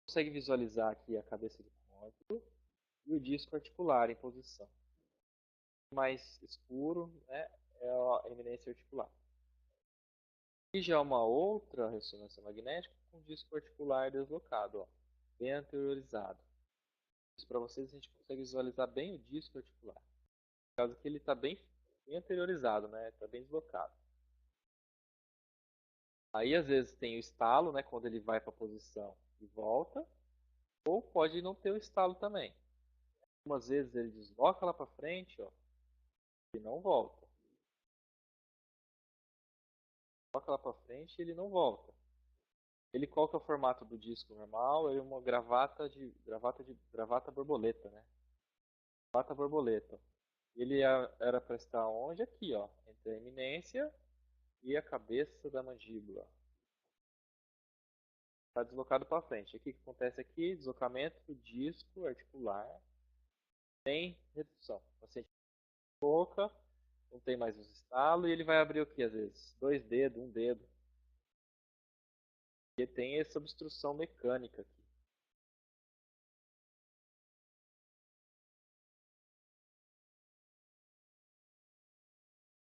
Consegue visualizar aqui a cabeça do côncavo e o disco articular em posição. O mais escuro, né, é a eminência articular. E já uma outra ressonância magnética com o disco articular deslocado, ó, bem anteriorizado. Isso para vocês a gente consegue visualizar bem o disco articular. Por causa que ele está bem anteriorizado, né, está bem deslocado. Aí às vezes tem o estalo, né, quando ele vai para a posição e volta, ou pode não ter o estalo também. Algumas vezes ele desloca lá para frente, ó, e não volta. Desloca lá para frente e ele não volta. Ele qual que é o formato do disco normal? Ele é uma gravata borboleta, né? Gravata borboleta. Ele era para estar onde? Aqui, ó, entre a eminência e a cabeça da mandíbula. Está deslocado para frente. O que acontece aqui? Deslocamento do disco articular sem redução. O paciente boca, não tem mais os estalos e ele vai abrir o que às vezes? Dois dedos, um dedo. E tem essa obstrução mecânica aqui.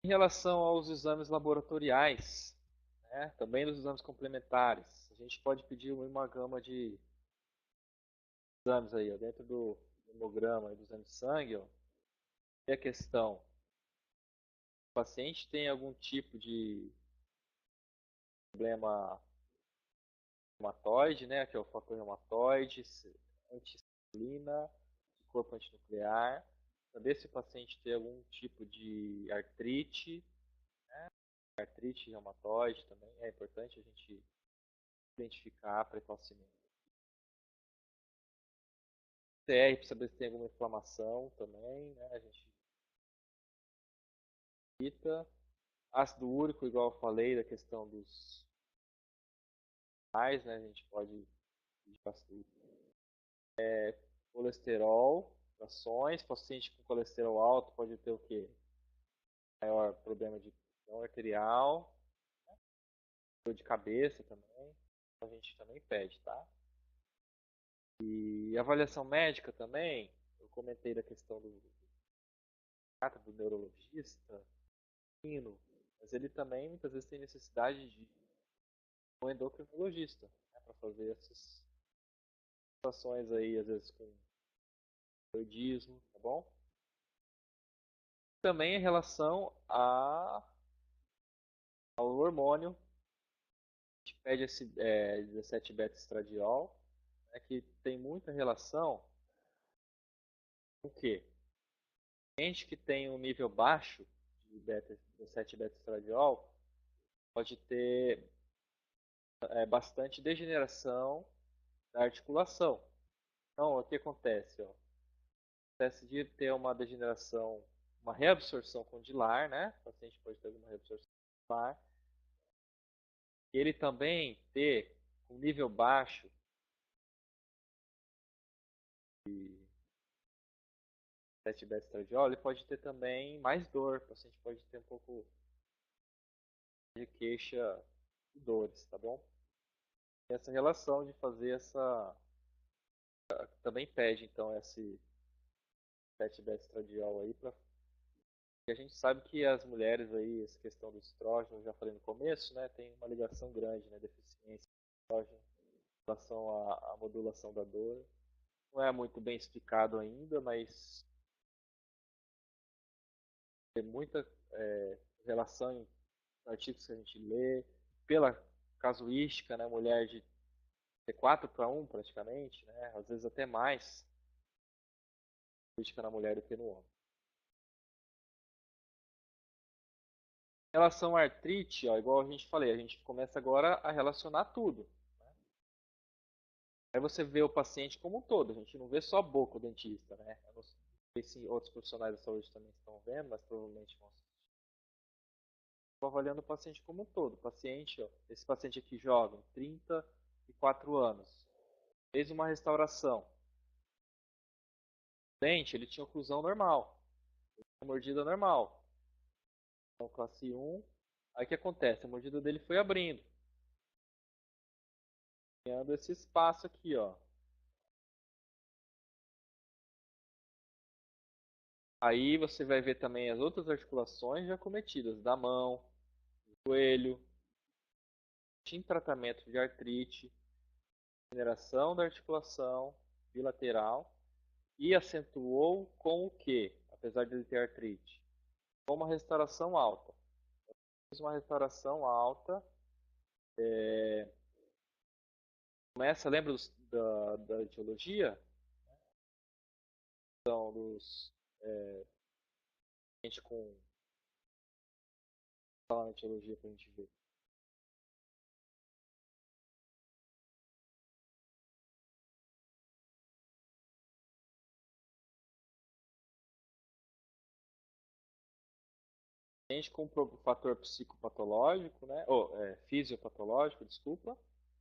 Em relação aos exames laboratoriais, né, também dos exames complementares, a gente pode pedir uma gama de exames aí, ó, dentro do hemograma e do exame de sangue, ó, e a questão, o paciente tem algum tipo de problema reumatoide, né, que é o fator reumatoide, anticiclina, corpo antinuclear, saber se o paciente tem algum tipo de artrite, artrite reumatoide também, é importante a gente identificar precocemente. TR para saber se tem alguma inflamação também, né? A gente evita. Ácido úrico, igual eu falei, da questão dos mais, né? A gente pode pedir ácido úrico. Colesterol, frações, paciente com colesterol alto pode ter o quê? Maior problema de pressão arterial, dor de cabeça também, a gente também pede, tá? E avaliação médica também, eu comentei da questão do neurologista, mas ele também muitas vezes tem necessidade de um endocrinologista, né, para fazer essas situações aí, às vezes com tiroidismo, tá bom? Também em relação ao hormônio, a gente pede esse 17-beta-estradiol, né, que tem muita relação com o quê? Gente que tem um nível baixo de 17-beta-estradiol pode ter bastante degeneração da articulação. Então, o que acontece? Ó? Acontece de ter uma degeneração, uma reabsorção condilar, né? O paciente pode ter uma reabsorção condilar. Ele também ter um nível baixo de 7-beta-estradiol, ele pode ter também mais dor. O paciente pode ter um pouco de queixa de dores, tá bom? E essa relação de fazer essa... Também pede, então, esse 7-beta-estradiol aí para... E a gente sabe que as mulheres aí, essa questão do estrógeno, eu já falei no começo, né, tem uma ligação grande, né, deficiência de estrógeno em relação à modulação da dor. Não é muito bem explicado ainda, mas tem muita relação em artigos que a gente lê, pela casuística, né, mulher de 4-1 praticamente, né, às vezes até mais casuística na mulher do que no homem. Em relação à artrite, ó, igual a gente falei, a gente começa agora a relacionar tudo. Aí você vê o paciente como um todo, a gente não vê só a boca, o dentista, né? Eu não sei se outros profissionais da saúde também estão vendo, mas provavelmente vão assistir. Estou avaliando o paciente como um todo. O paciente, ó, esse paciente aqui jovem, 34 anos, fez uma restauração. O dente, ele tinha oclusão normal, uma mordida normal. Então, classe 1. Aí o que acontece? A mordida dele foi abrindo, criando esse espaço aqui, ó. Aí você vai ver também as outras articulações já cometidas, da mão, do joelho, em tratamento de artrite, degeneração da articulação bilateral e acentuou com o que, apesar de ele ter artrite? Com uma restauração alta. Uma restauração alta, começa, lembra da etiologia? Então, dos gente com fala na etiologia para a gente ver. Gente com fator psicopatológico, né? Ou fisiopatológico, desculpa,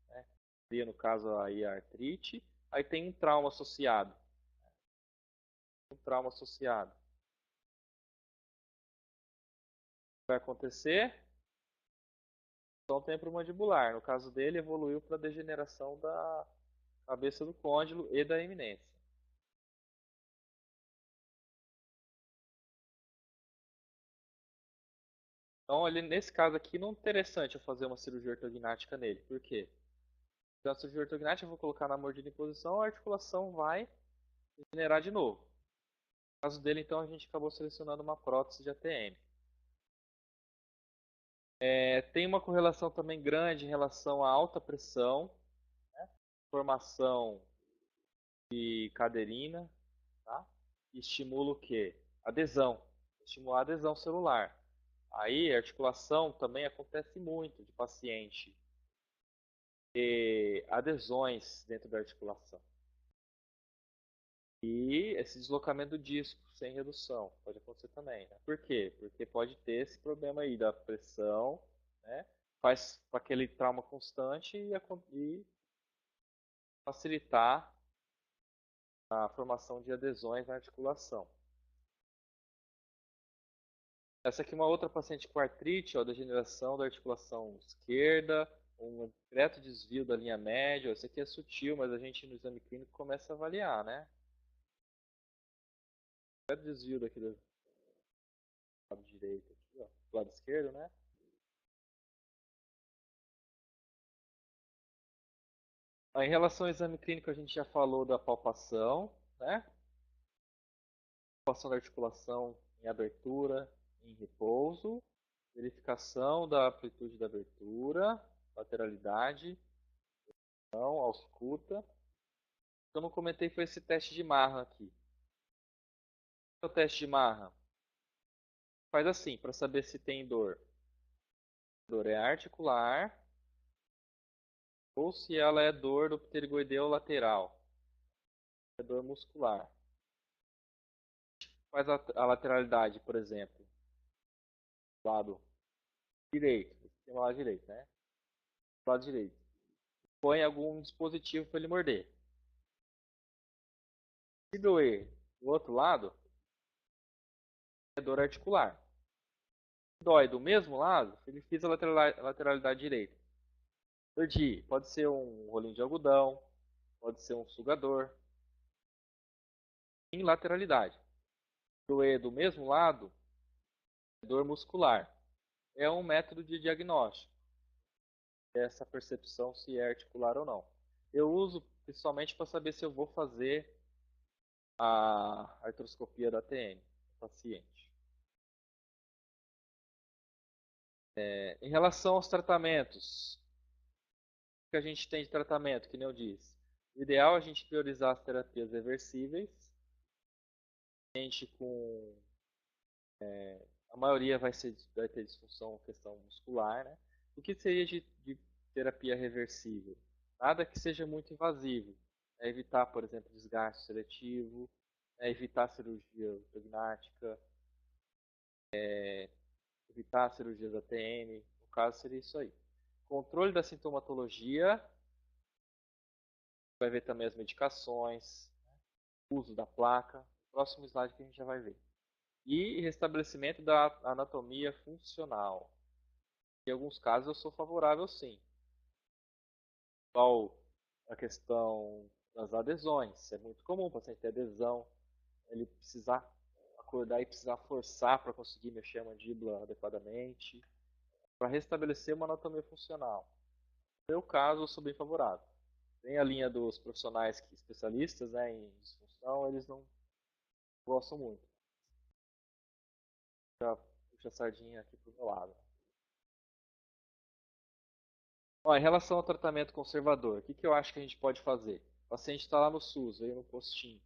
né? Seria no caso aí a artrite. Aí tem um trauma associado. Um trauma associado. O que vai acontecer? Então temporomandibular. No caso dele, evoluiu para degeneração da cabeça do côndilo e da eminência. Então, nesse caso aqui, não é interessante eu fazer uma cirurgia ortognática nele. Por quê? Então, a cirurgia ortognática eu vou colocar na mordida em posição, a articulação vai degenerar de novo. No caso dele, então, a gente acabou selecionando uma prótese de ATM. Tem uma correlação também grande em relação à alta pressão, formação de caderina, tá? E estimula o quê? Adesão. Estimular a adesão celular. Aí, a articulação também acontece muito de paciente ter adesões dentro da articulação. E esse deslocamento do disco sem redução pode acontecer também, né? Por quê? Porque pode ter esse problema aí da pressão, né? Faz aquele trauma constante e facilitar a formação de adesões na articulação. Essa aqui é uma outra paciente com artrite, ó, degeneração da articulação esquerda, um direto desvio da linha média. Esse aqui é sutil, mas a gente no exame clínico começa a avaliar, né? Direto desvio daqui do lado direito, aqui, ó, do lado esquerdo, né? Em relação ao exame clínico, a gente já falou da palpação, né? Palpação da articulação em abertura, em repouso, verificação da amplitude da abertura, lateralidade, não, ausculta. O que eu não comentei foi esse teste de Marra aqui. O teste de Marra faz assim, para saber se tem dor. A dor é articular ou se ela é dor do pterigoideu lateral. É dor muscular. Faz a lateralidade, por exemplo, do lado direito. Tem o lado direito, né? Do lado direito. Põe algum dispositivo para ele morder. Se doer do outro lado, é dor articular. Se dói do mesmo lado, ele fez a lateralidade direita. Perdi. Pode ser um rolinho de algodão, pode ser um sugador. Em lateralidade. Doer do mesmo lado, é dor muscular. É um método de diagnóstico. Essa percepção se é articular ou não. Eu uso principalmente para saber se eu vou fazer a artroscopia da TM do paciente. Em relação aos tratamentos, o que a gente tem de tratamento, que nem eu disse? O ideal é a gente priorizar as terapias reversíveis. Gente com a maioria vai ter disfunção questão muscular, né? O que seria de terapia reversível? Nada que seja muito invasivo. É evitar, por exemplo, desgaste seletivo, é evitar cirurgia ortognática, evitar cirurgias ATM. No caso, seria isso aí. Controle da sintomatologia, vai ver também as medicações, uso da placa. Próximo slide que a gente já vai ver. E restabelecimento da anatomia funcional. Em alguns casos eu sou favorável sim. Igual a questão das adesões. É muito comum o paciente ter adesão, ele precisar acordar e precisar forçar para conseguir mexer a mandíbula adequadamente, para restabelecer uma anatomia funcional. No meu caso, eu sou bem favorável. Tem a linha dos profissionais especialistas, né, em disfunção, eles não gostam muito. Já puxa a sardinha aqui para o meu lado. Ó, em relação ao tratamento conservador, o que eu acho que a gente pode fazer? O paciente está lá no SUS, veio no postinho,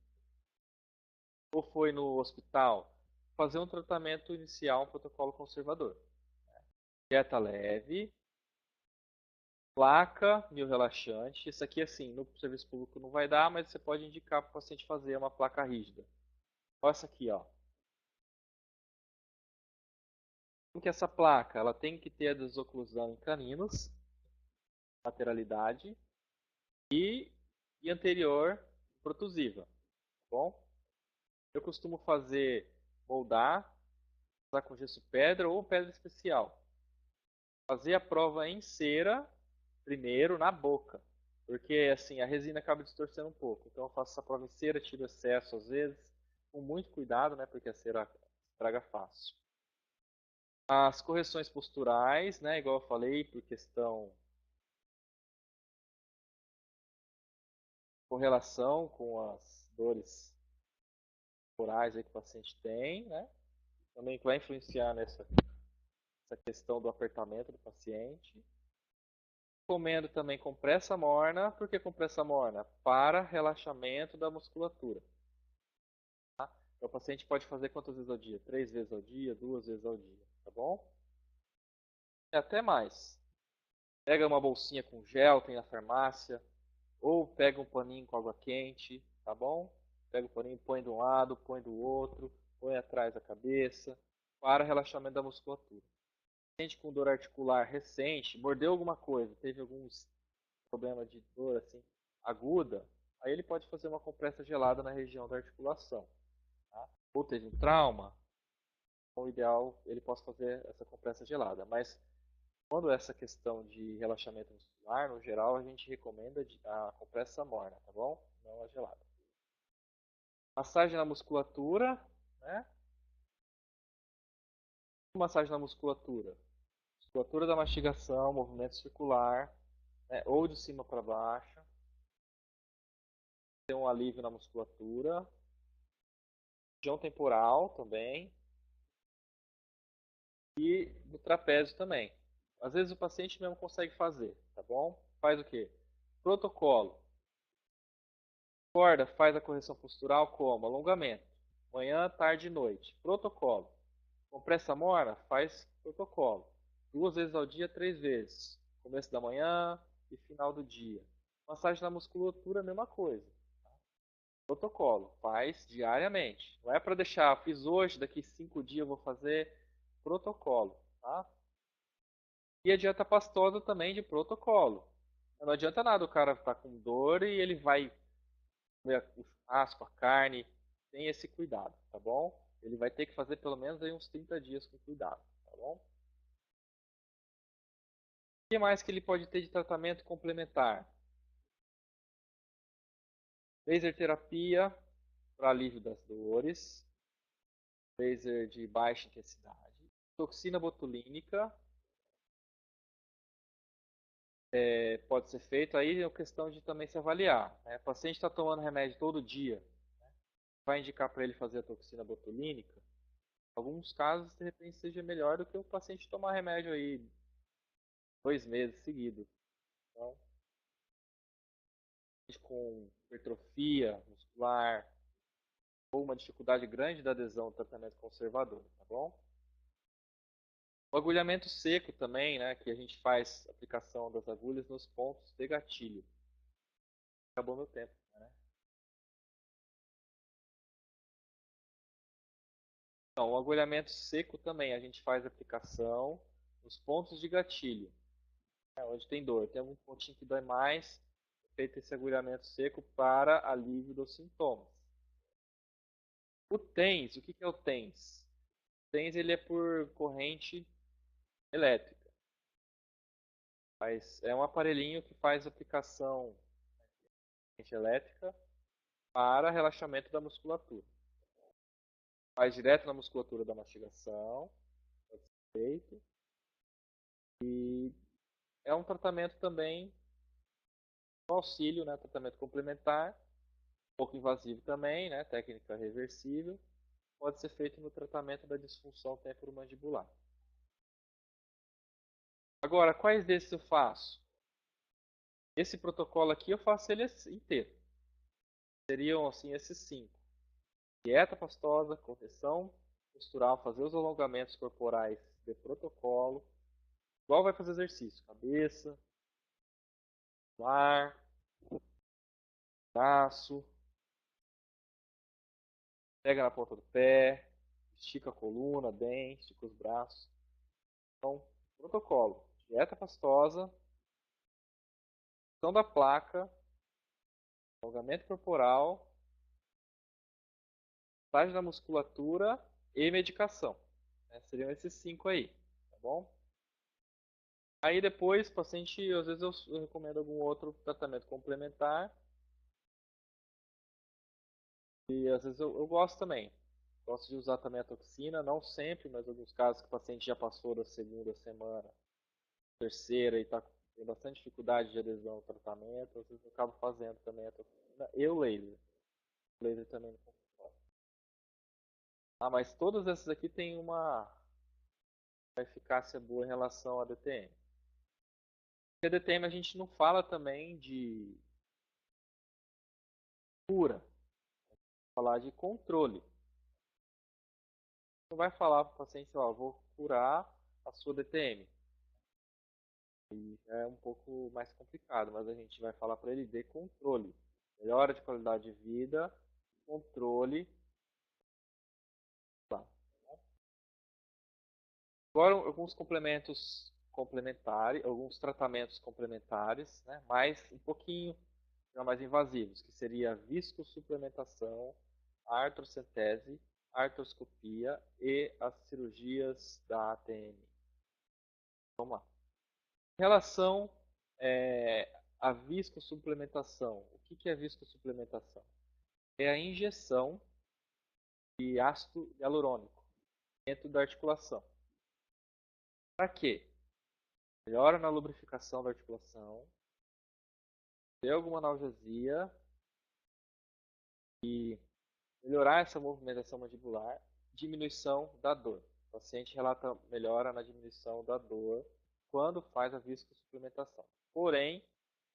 ou foi no hospital, fazer um tratamento inicial, um protocolo conservador. Dieta leve, placa, relaxante. Isso aqui, assim, no serviço público não vai dar, mas você pode indicar para o paciente fazer uma placa rígida. Olha essa aqui, ó. Como que essa placa? Ela tem que ter a desoclusão em caninos, lateralidade e anterior protusiva. Tá bom? Eu costumo fazer moldar, usar com gesso pedra ou pedra especial. Fazer a prova em cera primeiro na boca, porque assim a resina acaba distorcendo um pouco. Então eu faço essa prova em cera, tiro excesso às vezes, com muito cuidado, né, porque a cera estraga fácil. As correções posturais, né, igual eu falei, por questão correlação com as dores corporais aí que o paciente tem, né? Também vai influenciar essa questão do apertamento do paciente. Recomendo também compressa morna. Por que compressa morna? Para relaxamento da musculatura. Tá? Então, o paciente pode fazer quantas vezes ao dia? 3 vezes ao dia, 2 vezes ao dia, tá bom? E até mais. Pega uma bolsinha com gel, tem na farmácia, ou pega um paninho com água quente, tá bom? Pega o paninho, põe de um lado, põe do outro, põe atrás da cabeça, para relaxamento da musculatura. Paciente com dor articular recente, mordeu alguma coisa, teve alguns problemas de dor assim aguda, aí ele pode fazer uma compressa gelada na região da articulação. Tá? Ou teve um trauma, o ideal ele possa fazer essa compressa gelada. Mas quando essa questão de relaxamento muscular, no geral, a gente recomenda a compressa morna, tá bom? Não a gelada. Massagem na musculatura, né? Massagem na musculatura. Musculatura da mastigação, movimento circular, né? Ou de cima para baixo. Tem um alívio na musculatura. Região temporal também. E no trapézio também. Às vezes o paciente mesmo consegue fazer, tá bom? Faz o quê? Protocolo. Acorda, faz a correção postural como? Alongamento. Manhã, tarde e noite. Protocolo. Compressa morna, faz protocolo. 2 vezes ao dia, 3 vezes. Começo da manhã e final do dia. Massagem na musculatura, mesma coisa. Protocolo, faz diariamente. Não é para deixar, fiz hoje, daqui 5 dias eu vou fazer. Protocolo, tá? E a dieta pastosa também de protocolo. Não adianta nada o cara estar com dor e ele vai comer o churrasco, a carne. Tem esse cuidado, tá bom? Ele vai ter que fazer pelo menos aí uns 30 dias com cuidado, tá bom? O que mais que ele pode ter de tratamento complementar? Laser terapia para alívio das dores. Laser de baixa intensidade. Toxina botulínica pode ser feito. Aí é uma questão de também se avaliar. Né? O paciente está tomando remédio todo dia. Vai indicar para ele fazer a toxina botulínica. Em alguns casos, de repente, seja melhor do que o paciente tomar remédio aí 2 meses seguidos. Então, com hipertrofia muscular ou uma dificuldade grande da adesão ao tratamento conservador, tá bom? O agulhamento seco também, né, que a gente faz aplicação das agulhas nos pontos de gatilho. Acabou meu tempo, né? Então, o agulhamento seco também, a gente faz aplicação nos pontos de gatilho, né, onde tem dor. Tem algum pontinho que dói mais, feito esse agulhamento seco para alívio dos sintomas. O TENS, o que é o TENS? O TENS ele é por corrente elétrica. Mas é um aparelhinho que faz aplicação de corrente elétrica para relaxamento da musculatura. Faz direto na musculatura da mastigação, pode ser feito. E é um tratamento também, um auxílio, né, tratamento complementar, um pouco invasivo também, né, técnica reversível. Pode ser feito no tratamento da disfunção temporomandibular. Agora, quais desses eu faço? Esse protocolo aqui eu faço ele inteiro. Seriam assim esses 5. Dieta pastosa, correção postural, fazer os alongamentos corporais de protocolo. Igual vai fazer exercício. Cabeça, ar, braço. Pega na ponta do pé. Estica a coluna bem, estica os braços. Então, protocolo. Dieta pastosa. Questão da placa. Alongamento corporal. Massagem da musculatura e medicação. Seriam esses 5 aí, tá bom? Aí depois, paciente, às vezes eu recomendo algum outro tratamento complementar. E às vezes eu gosto também. Gosto de usar também a toxina, não sempre, mas em alguns casos que o paciente já passou da segunda semana, terceira e está tem bastante dificuldade de adesão ao tratamento, às vezes eu acabo fazendo também a toxina e o laser. O laser também não funciona. Ah, mas todas essas aqui têm uma eficácia boa em relação à DTM. Porque a DTM a gente não fala também de cura, falar de controle. Não vai falar para o paciente, ó, vou curar a sua DTM. E é um pouco mais complicado, mas a gente vai falar para ele de controle. Melhora de qualidade de vida controle. Tá. Agora, alguns complementos complementares, alguns tratamentos complementares, né, mais um pouquinho já mais invasivos, que seria a viscosuplementação, a artrocentese, a artroscopia e as cirurgias da ATM. Vamos lá. Em relação à viscosuplementação, o que é viscosuplementação? É a injeção de ácido hialurônico dentro da articulação. Para quê? Melhora na lubrificação da articulação, tem alguma analgesia e melhorar essa movimentação mandibular, diminuição da dor. O paciente relata melhora na diminuição da dor quando faz a viscosuplementação. Porém,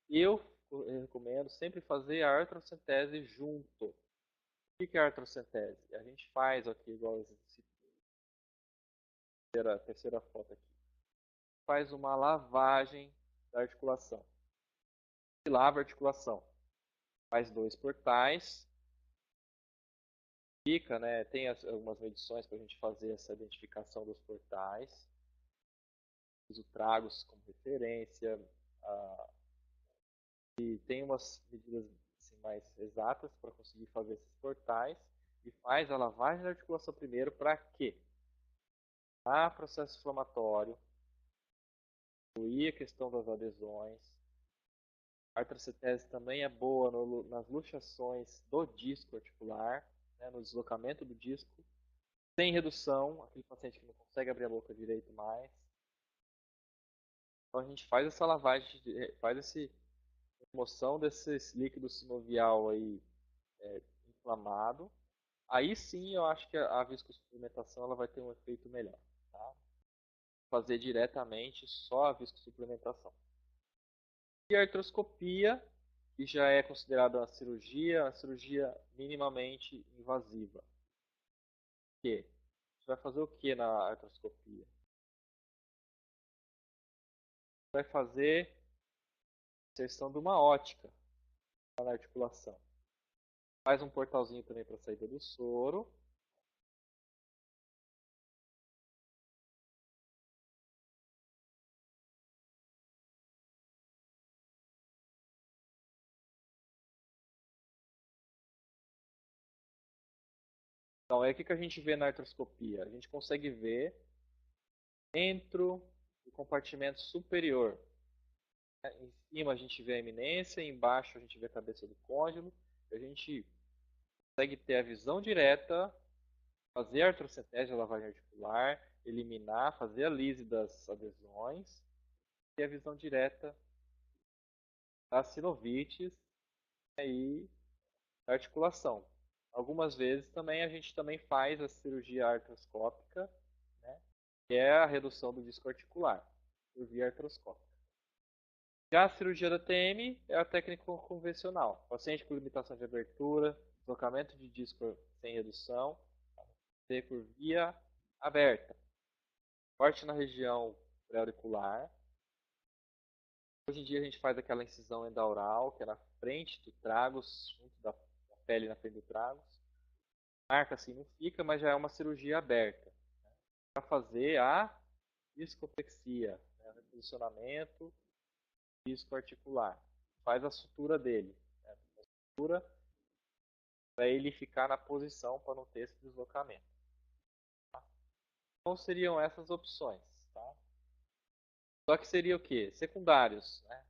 eu recomendo sempre fazer a artrocentese junto. O que é a artrocentese? A gente faz aqui, igual a terceira foto aqui, faz uma lavagem da articulação. E lava a articulação. Faz 2 portais. Fica, né? Tem algumas medições para a gente fazer essa identificação dos portais. Uso tragos como referência. E tem umas medidas assim, mais exatas para conseguir fazer esses portais. E faz a lavagem da articulação primeiro para quê? Há processo inflamatório, incluir a questão das adesões. A artrocentese também é boa nas luxações do disco articular, né, no deslocamento do disco, sem redução, aquele paciente que não consegue abrir a boca direito mais. Então a gente faz essa lavagem, faz essa remoção desse líquido sinovial aí, inflamado. Aí sim eu acho que a viscosuplementação ela vai ter um efeito melhor. Tá? Fazer diretamente só a viscosuplementação. E a artroscopia, que já é considerada uma cirurgia minimamente invasiva. Que? A gente vai fazer o que na artroscopia? Vai fazer inserção de uma ótica na articulação. Faz um portalzinho também para a saída do soro. Então, aí o que a gente vê na artroscopia? A gente consegue ver dentro do compartimento superior. Em cima a gente vê a eminência, embaixo a gente vê a cabeça do côndilo. A gente consegue ter a visão direta, fazer a artrocentese, a lavagem articular, eliminar, fazer a lise das adesões, ter a visão direta das sinovites, né, e da articulação. Algumas vezes também a gente também faz a cirurgia artroscópica, né, que é a redução do disco articular por via artroscópica. Já a cirurgia da TM é a técnica convencional. Paciente com limitação de abertura, deslocamento de disco sem redução, por via aberta. Corte na região pré-auricular. Hoje em dia a gente faz aquela incisão endaural, que é na frente do tragus, junto da pele na frente do tragus. Marca assim não fica, mas já é uma cirurgia aberta. Para fazer a discopexia, né, o reposicionamento disco articular. Faz a sutura dele. Né, a sutura para ele ficar na posição para não ter esse deslocamento. Tá? Então seriam essas opções. Tá? Só que seria o quê? Secundários. Né?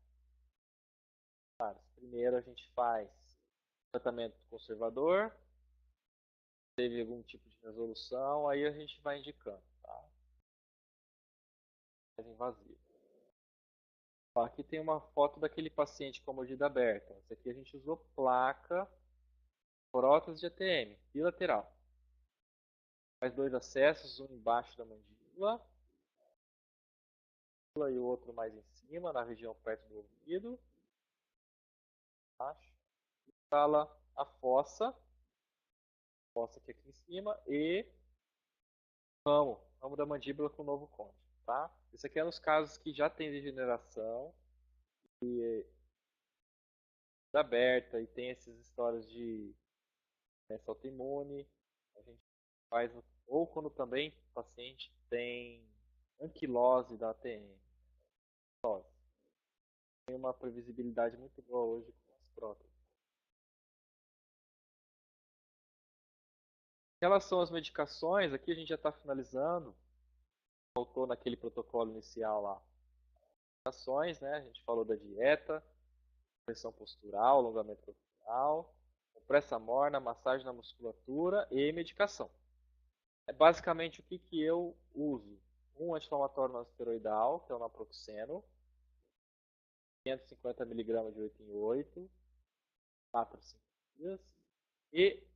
Primeiro a gente faz tratamento conservador, teve algum tipo de resolução, aí a gente vai indicando. Tá? Mais invasivo. Ó, aqui tem uma foto daquele paciente com a mordida aberta. Esse aqui a gente usou placa, prótese de ATM, bilateral. Faz 2 acessos, um embaixo da mandíbula e o outro mais em cima, na região perto do ouvido. Embaixo. Instala a fossa aqui em cima e ramo da mandíbula com o novo côndilo. Tá? Isso aqui é nos casos que já tem degeneração e aberta e tem essas histórias de doença autoimune, a gente faz, ou quando também o paciente tem anquilose da ATM. Tem uma previsibilidade muito boa hoje com as próteses. Em relação às medicações, aqui a gente já está finalizando. Faltou naquele protocolo inicial lá. Ações, né? A gente falou da dieta, pressão postural, alongamento postural, compressa morna, massagem na musculatura e medicação. É basicamente o que eu uso. Um anti-inflamatório não esteroidal, que é o naproxeno, 550 mg de 8 em 8, 4 a 5 dias. E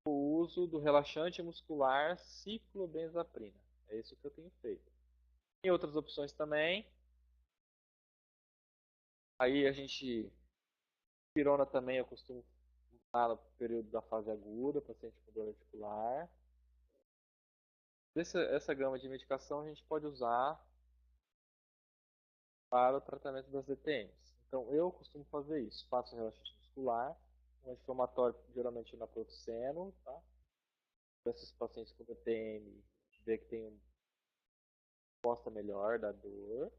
o uso do relaxante muscular ciclobenzaprina. É isso que eu tenho feito. Tem outras opções também. Aí a gente, pirona também eu costumo usar no período da fase aguda, paciente com dor articular. Essa gama de medicação a gente pode usar para o tratamento das DTMs. Então eu costumo fazer isso. Faço um relaxante muscular, um anti-inflamatório geralmente naproxeno, tá? Para esses pacientes com DTM, ver que tem uma resposta melhor da dor.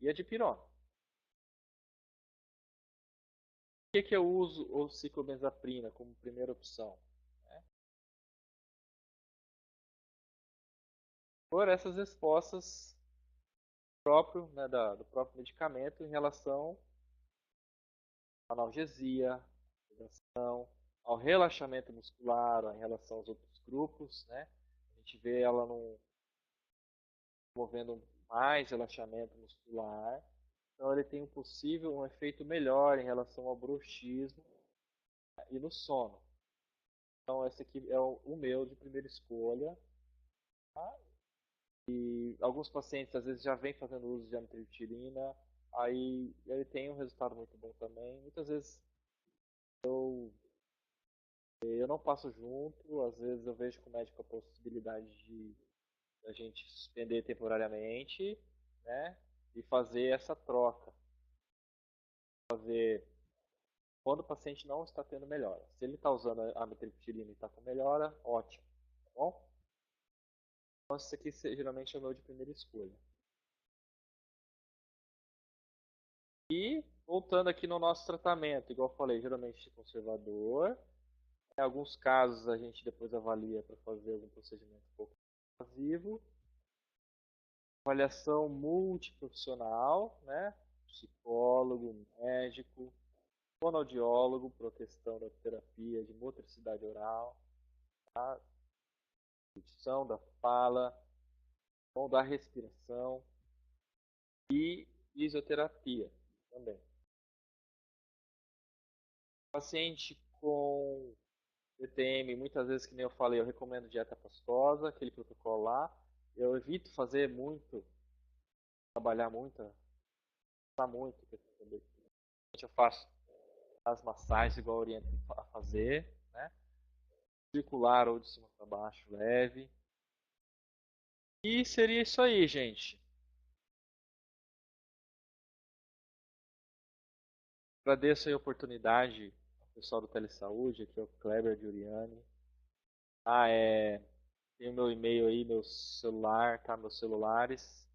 E a dipirona. Por que eu uso o ciclobenzaprina como primeira opção? Né? Por essas respostas próprio, né, do próprio medicamento em relação à analgesia, ao relaxamento muscular, em relação aos outros grupos. Né? A gente vê ela promovendo mais relaxamento muscular. Então ele tem um efeito melhor em relação ao bruxismo e no sono. Então esse aqui é o meu de primeira escolha. Tá? E alguns pacientes às vezes já vêm fazendo uso de amitriptilina, aí ele tem um resultado muito bom também. Muitas vezes eu não passo junto, às vezes eu vejo com o médico a possibilidade de a gente suspender temporariamente, né, e fazer essa troca. Fazer quando o paciente não está tendo melhora. Se ele está usando a amitriptilina e está com melhora, ótimo, tá bom? Então esse aqui geralmente é o meu de primeira escolha. E voltando aqui no nosso tratamento, igual eu falei, geralmente conservador. Em alguns casos a gente depois avalia para fazer algum procedimento um pouco invasivo. Avaliação multiprofissional, né? Psicólogo, médico, fonoaudiólogo para a questão da terapia de motricidade oral, tá? Dicção da fala, som da respiração e fisioterapia também. Paciente com DTM, muitas vezes, que nem eu falei, eu recomendo dieta pastosa, aquele protocolo lá. Eu evito fazer muito, trabalhar muito, passar muito. Eu faço as massagens igual eu oriento a fazer, né? Circular ou de cima para baixo, leve. E seria isso aí, gente. Agradeço aí a oportunidade ao pessoal do Telesaúde, aqui é o Kleber Giuliani. Tem o meu e-mail aí, meu celular, tá? Meus celulares.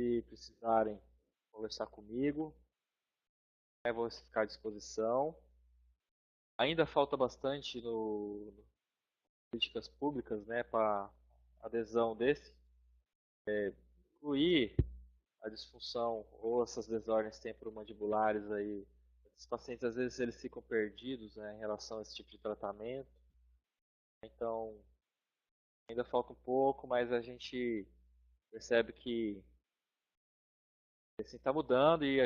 Se precisarem conversar comigo, vou ficar à disposição. Ainda falta bastante no políticas públicas, né, para adesão desse, incluir a disfunção ou essas desordens temporomandibulares aí. Esses pacientes às vezes eles ficam perdidos, né, em relação a esse tipo de tratamento. Então ainda falta um pouco, mas a gente percebe que assim está mudando e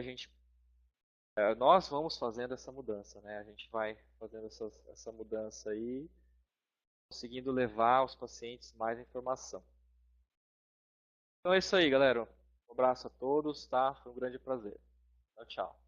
nós vamos fazendo essa mudança, né? A gente vai fazendo essa mudança aí, conseguindo levar aos pacientes mais informação. Então é isso aí, galera. Um abraço a todos, tá? Foi um grande prazer. Tchau, tchau.